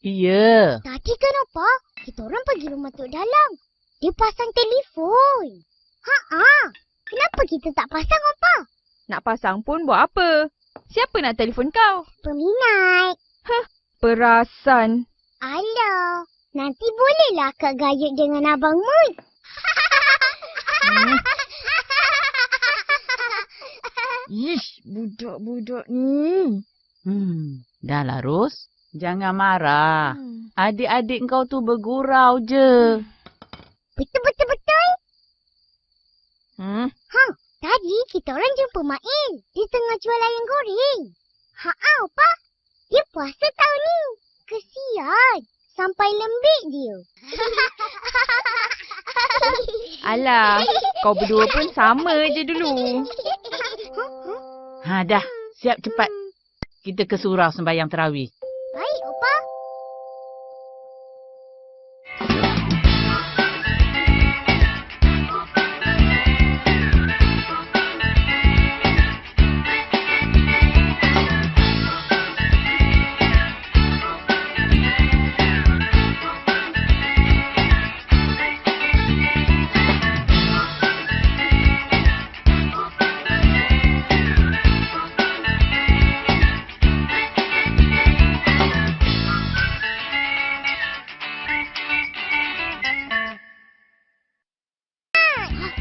Ya. Tadi kan Opa, kita orang pergi rumah Tok Dalang. Dia pasang telefon. Kenapa kita tak pasang Opa? Nak pasang pun buat apa? Siapa nak telefon kau? Peminat. Perasan. Alah, nanti bolehlah Kak gayut dengan Abang Mun. Budak-budak ni. Dah lah, Ros. Jangan marah. Adik-adik kau tu bergurau je. Betul. Tadi kita orang jumpa Main. Dia tengah jual ayam goreng. Opa. Dia puasa tahun ni. Kesian. Sampai lembik dia. Alah, kau berdua pun sama je dulu. Dah. Siap cepat. Kita ke surau sembahyang terawih. Baik, Opa.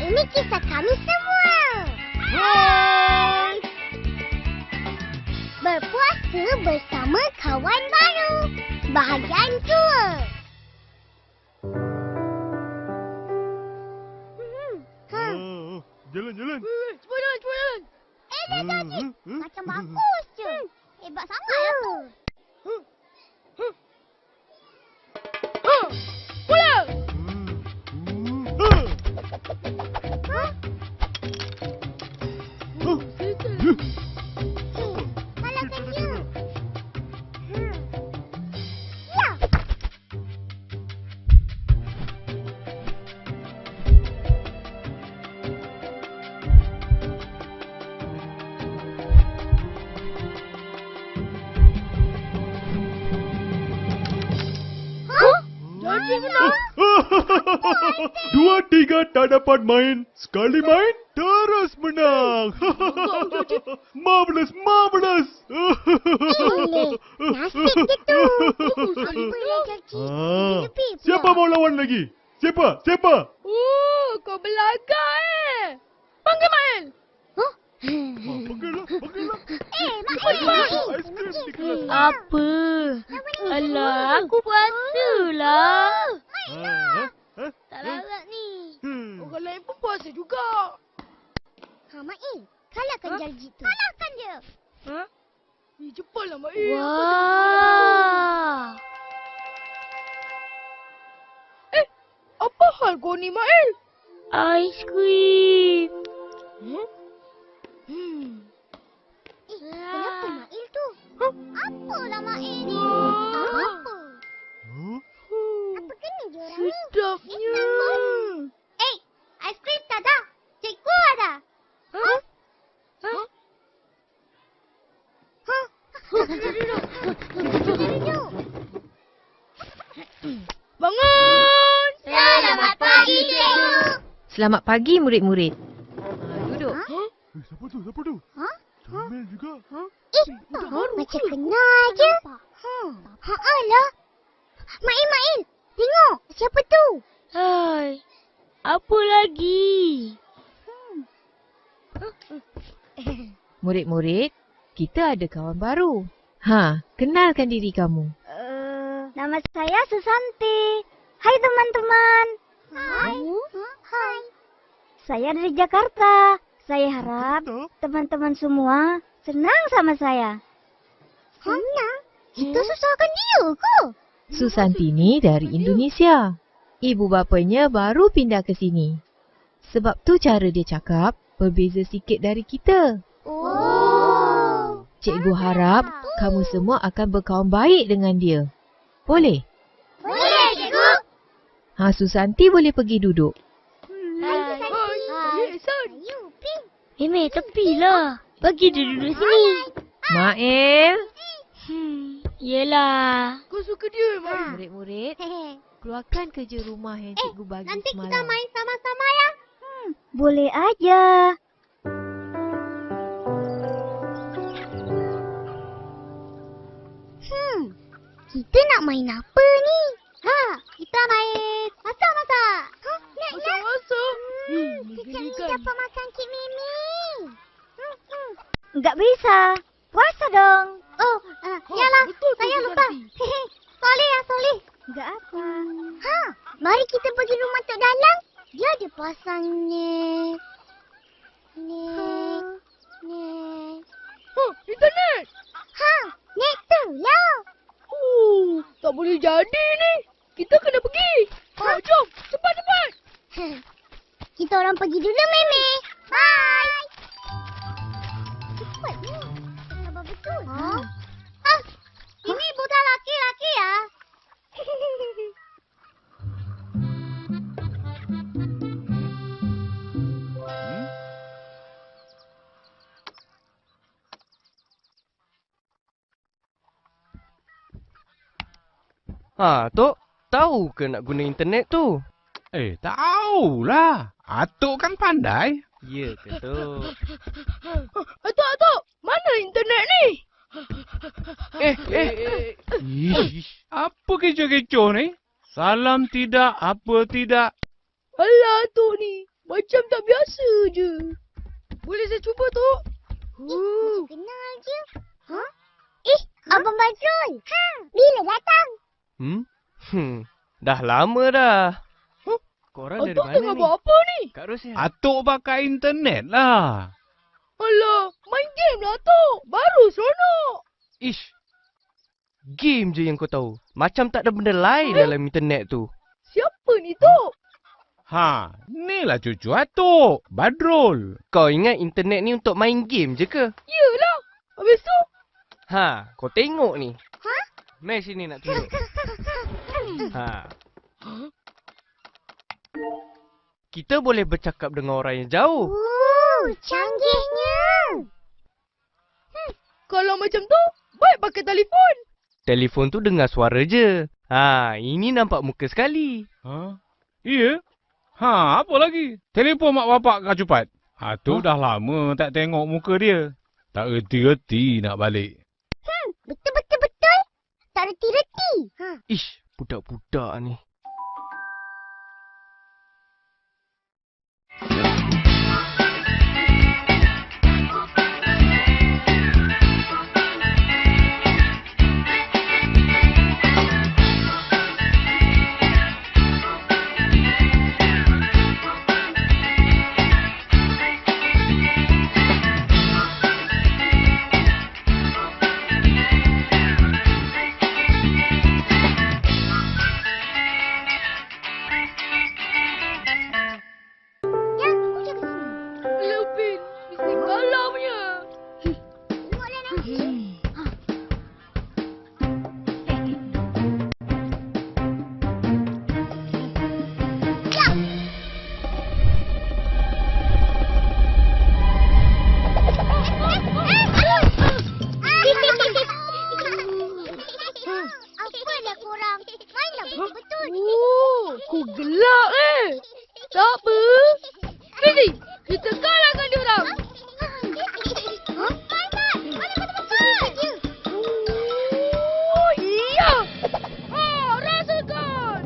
Ini kisah kami semua. Hai. Berpuasa bersama kawan baru. Bahagian 2. Jalan. Semua jalan. Dah jadi. Macam bagus je. Hebat sangat lah tu. Pulang! Salahkan dia. Ya. Dua, tiga tak dapat main. Sekali main, terus menang. Marvelous, marvelous. Nasib gitu. Siapa mau lawan lagi? Siapa? Oh, kau belaga Panggil Mail. Panggillah. Main. Apa? Alah, aku puasalah. Tak larat ni. Orang lain pun puasa juga. Main. Kalahkan Jalji tu. Kalahkan dia. Cepatlah Mail. Wah. Apa hal kau ni Mail? Aiskrim. Kenapa Mail tu? Apalah Mail ni? Apa? Apa kena dia orang ni? Sedapnya. Aiskrim tak ada. Cikgu ada. Duduk. Bangun. Selamat pagi, cikgu. Selamat pagi murid-murid. Duduk. Siapa tu? Comel juga. Macam kenal je. Lah. Main. Tengok. Siapa tu? Hai. Apa lagi? Murid-murid, kita ada kawan baru. Kenalkan diri kamu. Nama saya Susanti. Hai teman-teman. Hai. Saya dari Jakarta. Saya harap teman-teman semua senang sama saya. Senang? Kita susahkan dia ke? Susanti ni dari Indonesia. Ibu bapanya baru pindah ke sini. Sebab tu cara dia cakap berbeza sikit dari kita. Oh. Cikgu harap kamu semua akan berkawan baik dengan dia. Boleh? Boleh, cikgu. Susanti boleh pergi duduk. Mei, tepilah. Bagi dia duduk sini. Mael. Yelah. Kau suka dia, Mail. Murid-murid, keluarkan kerja rumah yang cikgu bagi Nanti semalam. kita main sama-sama ya. Boleh aja. Kita nak main apa ni? Kita main masak-masak. Nak. Masak-masak? Kecil ni dapat makan Cik Mimi. Enggak bisa. Puasa dong. Yalah. Saya lupa. Soleh. Enggak apa. Mari kita pergi rumah Tok Dalang. Dia ada pasang net. Internet. Net tu lah. Tak boleh jadi ni. Kita kena pergi. Jom. Cepat. Kita orang pergi dulu, Mimi. Bye. Cepatnya. Sabar betul. Ini budak laki-laki ya. Tok, tahu ke nak guna internet tu? Tahulah. Atuk kan pandai. Ya ke, Tok? Atuk, mana internet ni? Ish, apa kecoh-kecoh ni? Salam tidak, apa tidak. Alah, Atuk ni. Macam tak biasa je. Boleh saya cuba, Tok? Kenal je. Abang Badrul. Bila datang? Dah lama dah. Korang dari Atuk mana tengah ni? buat apa ni? Kak Ros ya? Atuk pakai internet lah. Alah, main game lah, Atuk. Baru seronok. Ish. Game je yang kau tahu. Macam tak ada benda lain dalam internet tu. Siapa ni, Tok? Ni lah cucu Atuk, Badrul. Kau ingat internet ni untuk main game je ke? Yelah. Habis tu? Kau tengok ni. Mari sini nak tunjuk. Kita boleh bercakap dengan orang yang jauh. Canggihnya. Kalau macam tu, baik pakai telefon. Telefon tu dengar suara je. Ini nampak muka sekali. Ya? Ha, apa lagi? Telefon mak bapak kau cepat. Tu dah lama tak tengok muka dia. Tak reti-reti nak balik. Betul. Tak reti-reti. Ish, budak-budak ni. Lepin, mesti kalah punya. Apalah korang? Mainlah betul-betul. Kau gelak Tak apa. Sini, kita kalahkan dia orang. Oh, iya. Rasakan.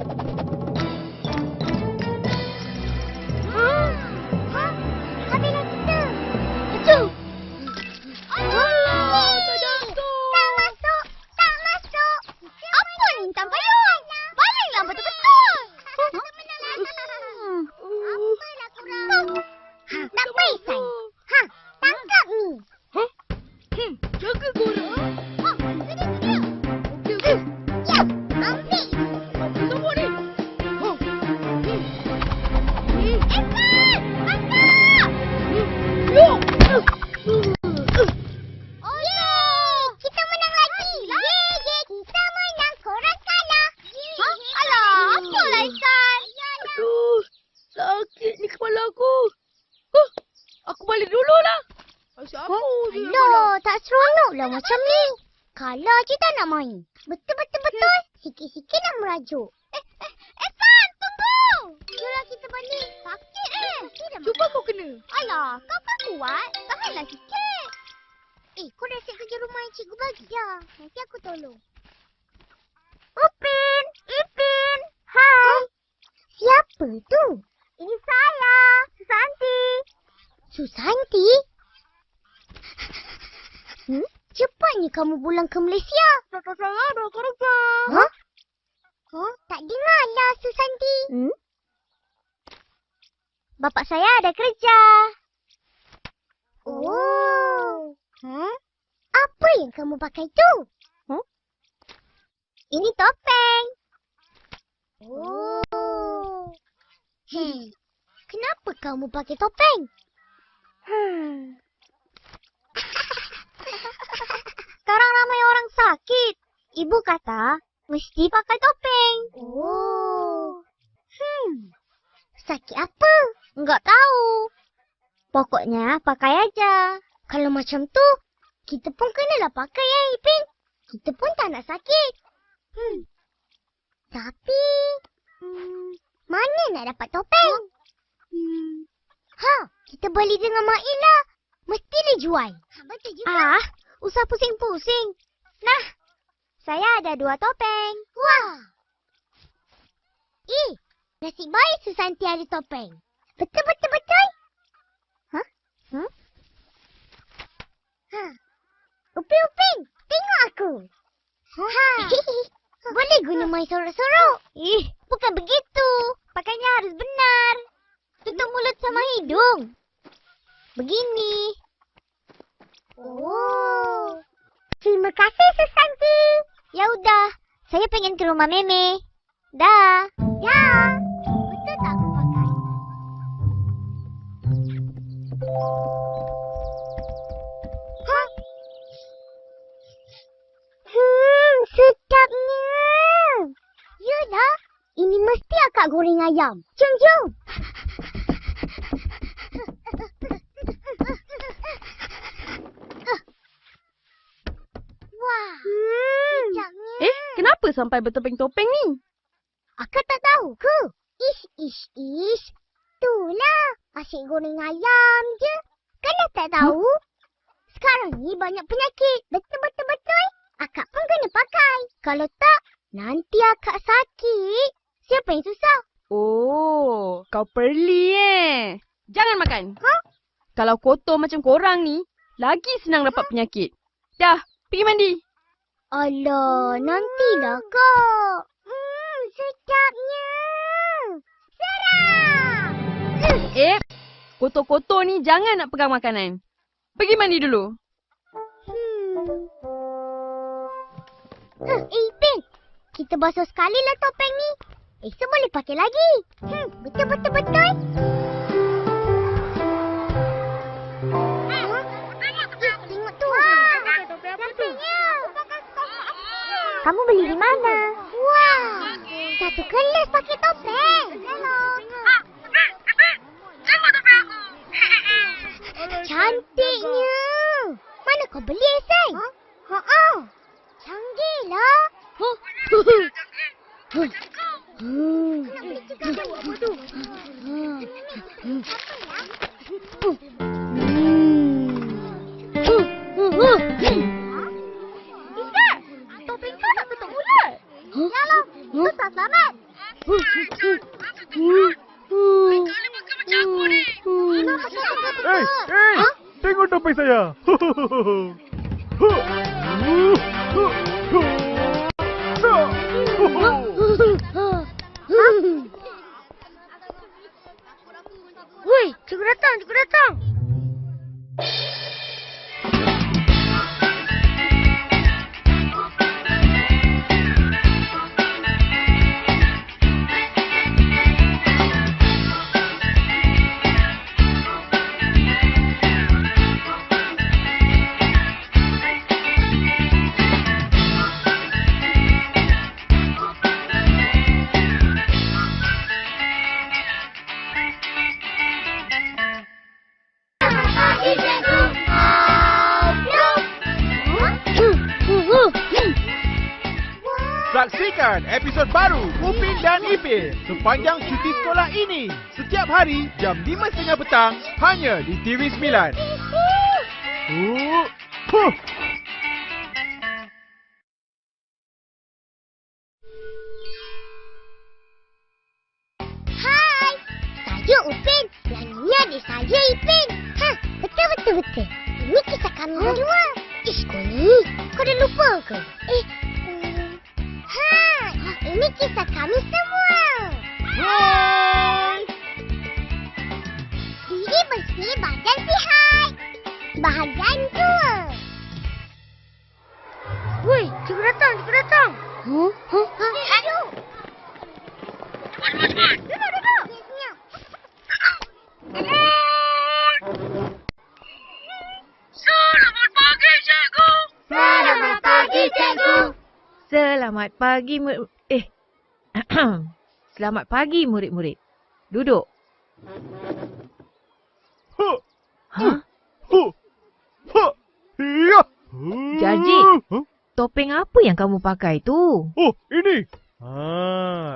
Habislah kita. Betul. Alah, tak jatuh. Tak masuk. Apa ni intan payung? Baliklah betul-betul. Apalah korang? Tak paysan. Tangkap ni. Jaga korang. Okey. Ya, ambil. Apa semua ni? Yo! Yeay! Kita menang lagi. Yeay, kita menang. Korang kalah. Alah, apalah Ikan? Aduh, sakit ni kepala aku. Aku balik dulu lah. Siapa tu? Alah, tak seronok lah macam ni. Kalah je tak nak main. Betul. Sikit-sikit nak merajuk. Evan, tunggu. Yolah kita balik. Sakit Cuba kau kena. Alah, kau kan kuat. Tahanlah sikit. Kau dah siap kerja rumah yang cikgu bagi? Ya, nanti aku tolong. Upin, Ipin. Hai. Siapa tu? Ini saya, Susanti. Susanti? Cepatnya kamu pulang ke Malaysia. Kakak saya ada kerja. Tak dengarlah, Susanti. Bapak saya ada kerja. Oh. Apa yang kamu pakai tu? Ini topeng. Oh. Kenapa kamu pakai topeng? Sekarang ramai orang sakit. Ibu kata mesti pakai topeng. Oh. Sakit apa? Enggak tahu. Pokoknya pakai aja. Kalau macam tu, kita pun kenalah pakai ya, Ipin. Kita pun tak nak sakit. Tapi, mana nak dapat topeng? Kita beli dengan Mak lah. Mesti dia jual. Betul juga. Usah pusing-pusing. Nah, saya ada 2 topeng. Wah. Nasib baik Susanti ada topeng. Betul. Upin, tengok aku. Boleh guna main sorok-sorok. Bukan begitu. Pakainya harus benar. Tutup mulut sama hidung. Begini. Oh. Terima kasih, Susanti. Ya udah, saya pengen ke rumah Meme. Dah. Ya. Betul tak aku pakai? Sedapnya. Yalah, ini mesti akak goreng ayam. Jom. Wah, sedapnya. Kenapa sampai bertopeng-topeng ni? Akak tak tahu ke? Ish. tahulah. Asyik goreng ayam je. Kena tak tahu? Sekarang ni banyak penyakit. Betul-betul-betul. Akak pun kena pakai. Kalau tak, nanti akak sakit. Siapa yang susah? Oh, kau perli Jangan makan. Kalau kotor macam korang ni, lagi senang dapat penyakit. Dah, pergi mandi. Alah, nantilah kak. Sedapnya. Serang! Kotor-kotor ni jangan nak pegang makanan. Pergi mandi dulu. Ipin, kita basuh sekali lah topeng ni. Esok boleh pakai lagi. Betul-betul-betul. Tengok tu. Cantiknya. Kamu beli di mana? Wah, satu kelas pakai topeng. Tengok topeng aku. Cantiknya. Mana kau beli, Eseng? Canggih lah. Iskar, topeng kau tak tutup mulut. Yalah, tu tak selamat. Tengok topeng saya. Woi, cikgu datang, cikgu datang. Saksikan episod baru Upin dan Ipin sepanjang cuti sekolah ini. Setiap hari jam 5.30 petang hanya di TV9. Hai, saya Upin. Yang ini adik saya Ipin. Betul-betul-betul. Ini kisah kami berdua. Kau ni, kau dah lupa ke? Ini kisah kami semua. Hai. Diri bersih, badan sihat. Bahagian 2. Woi, cikgu datang, cikgu datang. Aduh. Duduk. Selamat pagi, cikgu. Selamat pagi, cikgu. Selamat pagi, Selamat pagi, murid-murid. Duduk. Jadi, topeng apa yang kamu pakai tu? Oh, ini.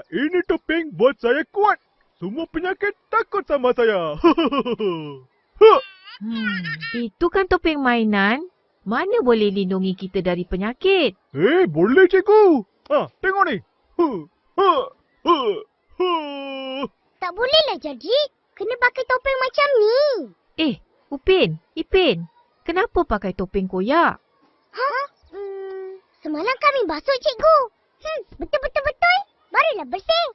Ini topeng buat saya kuat. Semua penyakit takut sama saya. Itu kan topeng mainan. Mana boleh lindungi kita dari penyakit? Boleh cikgu. Tengok ni. Tak bolehlah jadi. Kena pakai topeng macam ni. Upin, Ipin. Kenapa pakai topeng koyak? Semalam kami basuh, cikgu. Betul-betul-betul. Barulah bersih.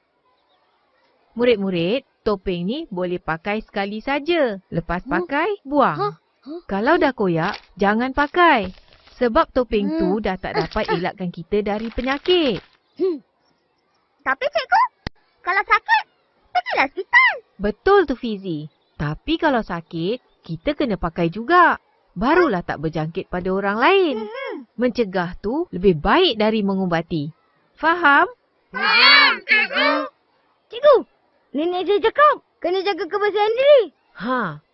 Murid-murid, topeng ni boleh pakai sekali saja. Lepas pakai, buang. Kalau dah koyak, jangan pakai. Sebab topeng tu dah tak dapat elakkan kita dari penyakit. Tapi cikgu, kalau sakit, pergilah hospital. Betul tu Fizi. Tapi kalau sakit, kita kena pakai juga. Barulah tak berjangkit pada orang lain. Mencegah tu lebih baik dari mengubati. Faham? Faham, cikgu. Cikgu, nenek saya cakap kena jaga kebersihan diri.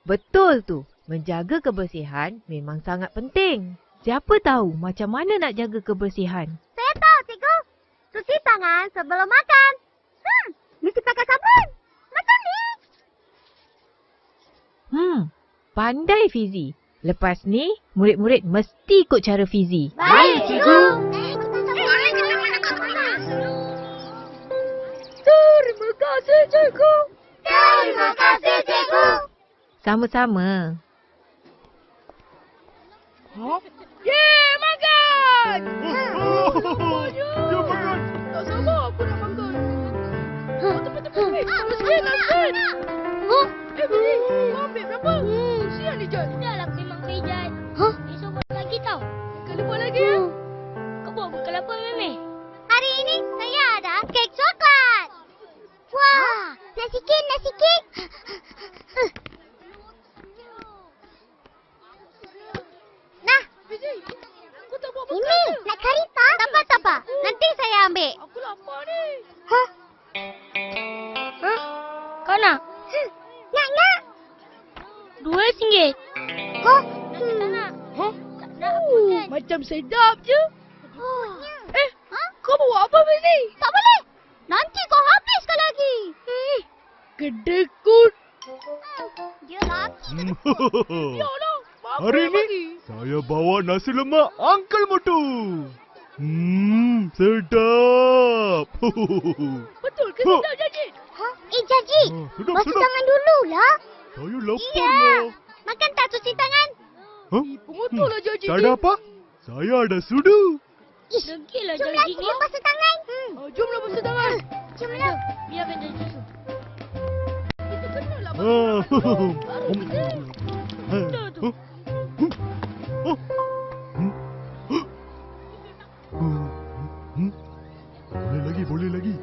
Betul tu. Menjaga kebersihan memang sangat penting. Siapa tahu macam mana nak jaga kebersihan? Saya tahu, cikgu. Cuci tangan sebelum makan. Mesti pakai sabun. Macam ni. Pandai Fizi. Lepas ni, murid-murid mesti ikut cara Fizi. Baik, cikgu. Terima kasih, cikgu. Terima kasih, cikgu. Sama-sama. Yeay, makan! Tak sabar aku nak makan. Tepat-tepat. Terus sikit, Beli, kau ambil berapa? Sian ni, Jad. Dah lah memang Jad. Esok buat lagi tau. Kali buat lagi ya? Kau buat bekal apa, Meme? Hari ini saya ada kek coklat. Wah, nasi kek. Nah, Kau tak buat bekal ini ke? nak kari tak? Tak apa. Nanti saya ambil. Aku lapar ni. Kau nak? Nak. RM2. Tak nak. Tak nak apa kan? Macam sedap je. Kau bawa apa, Fizi? Tak boleh. Nanti kau habiskan lagi. Kedekut. Dia lagi. Yalah, Hari ni saya bawa nasi lemak Uncle Motu. Sedap. Betul ke sedap, Jajit? Jaji. Sedap, Basuh sedap. tangan dulu lah. Saya lapar Ya. lah. Makan tak cuci tangan? Pengotor lah, Jajit. Tak ada apa? Saya ada sudu. Legilah Jomlah Jajit sini ni. basuh tangan. Jomlah basuh tangan. Jomlah. Biarkan Jajit susu. Kita kena lah Ah. Betul tu. Boleh lagi.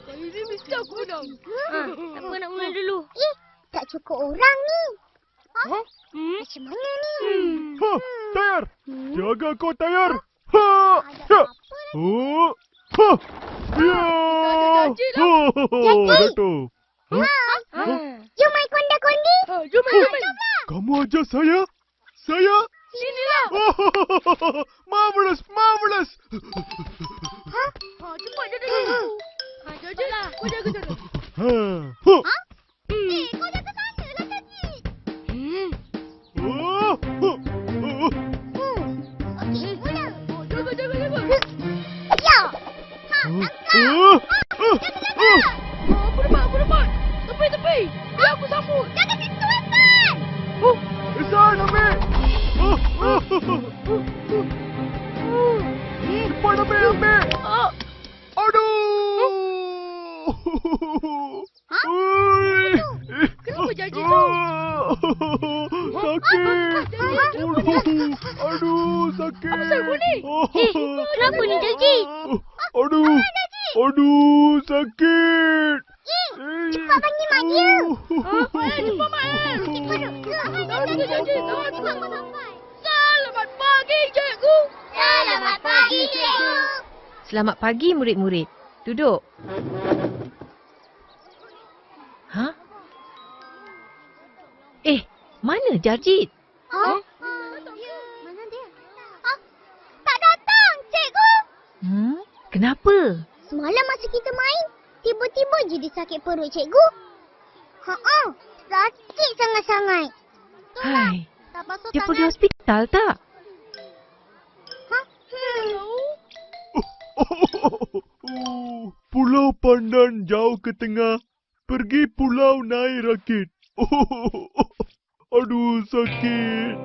Kali ni mesti aku menang. Siapa nak mula dulu? Tak cukup orang ni. Macam mana ni? Ha, tayar. Jaga kau tayar. Ha, ya. Oh, ha. Ya. Jatuh. Jom main konda-kondi. Jom main. Kamu ajar saya? Saya? Sinilah. Marvelous. Cepat jaga. Jajit lah. Kau jaga sana. Kau jaga sana lah tadi. Okey, mula. Jaga. Ya. Aku dapat. Tepi. Biar aku sambut. Jaga situ, Esan. Esan, ambil. Cepat ambil. Aduh. Kenapa Jajit tu? Sakit. Aduh, sakit. Apa saya buat ni? Kenapa ni Jajit? Aduh, sakit. Cepat panggil mak dia. Cepat mak. Selamat pagi, cikgu. Selamat pagi, cikgu. Selamat pagi, murid-murid. Duduk. Mana Jarjit? Mana dia? Tak datang, cikgu. Kenapa? Semalam masa kita main, tiba-tiba je dia sakit perut, cikgu. Sakit sangat-sangat. Hai, Tak basuh dia tangan. pergi hospital tak? Pulau Pandan jauh ke tengah. Pergi pulau naik rakit. Aduh, sakit.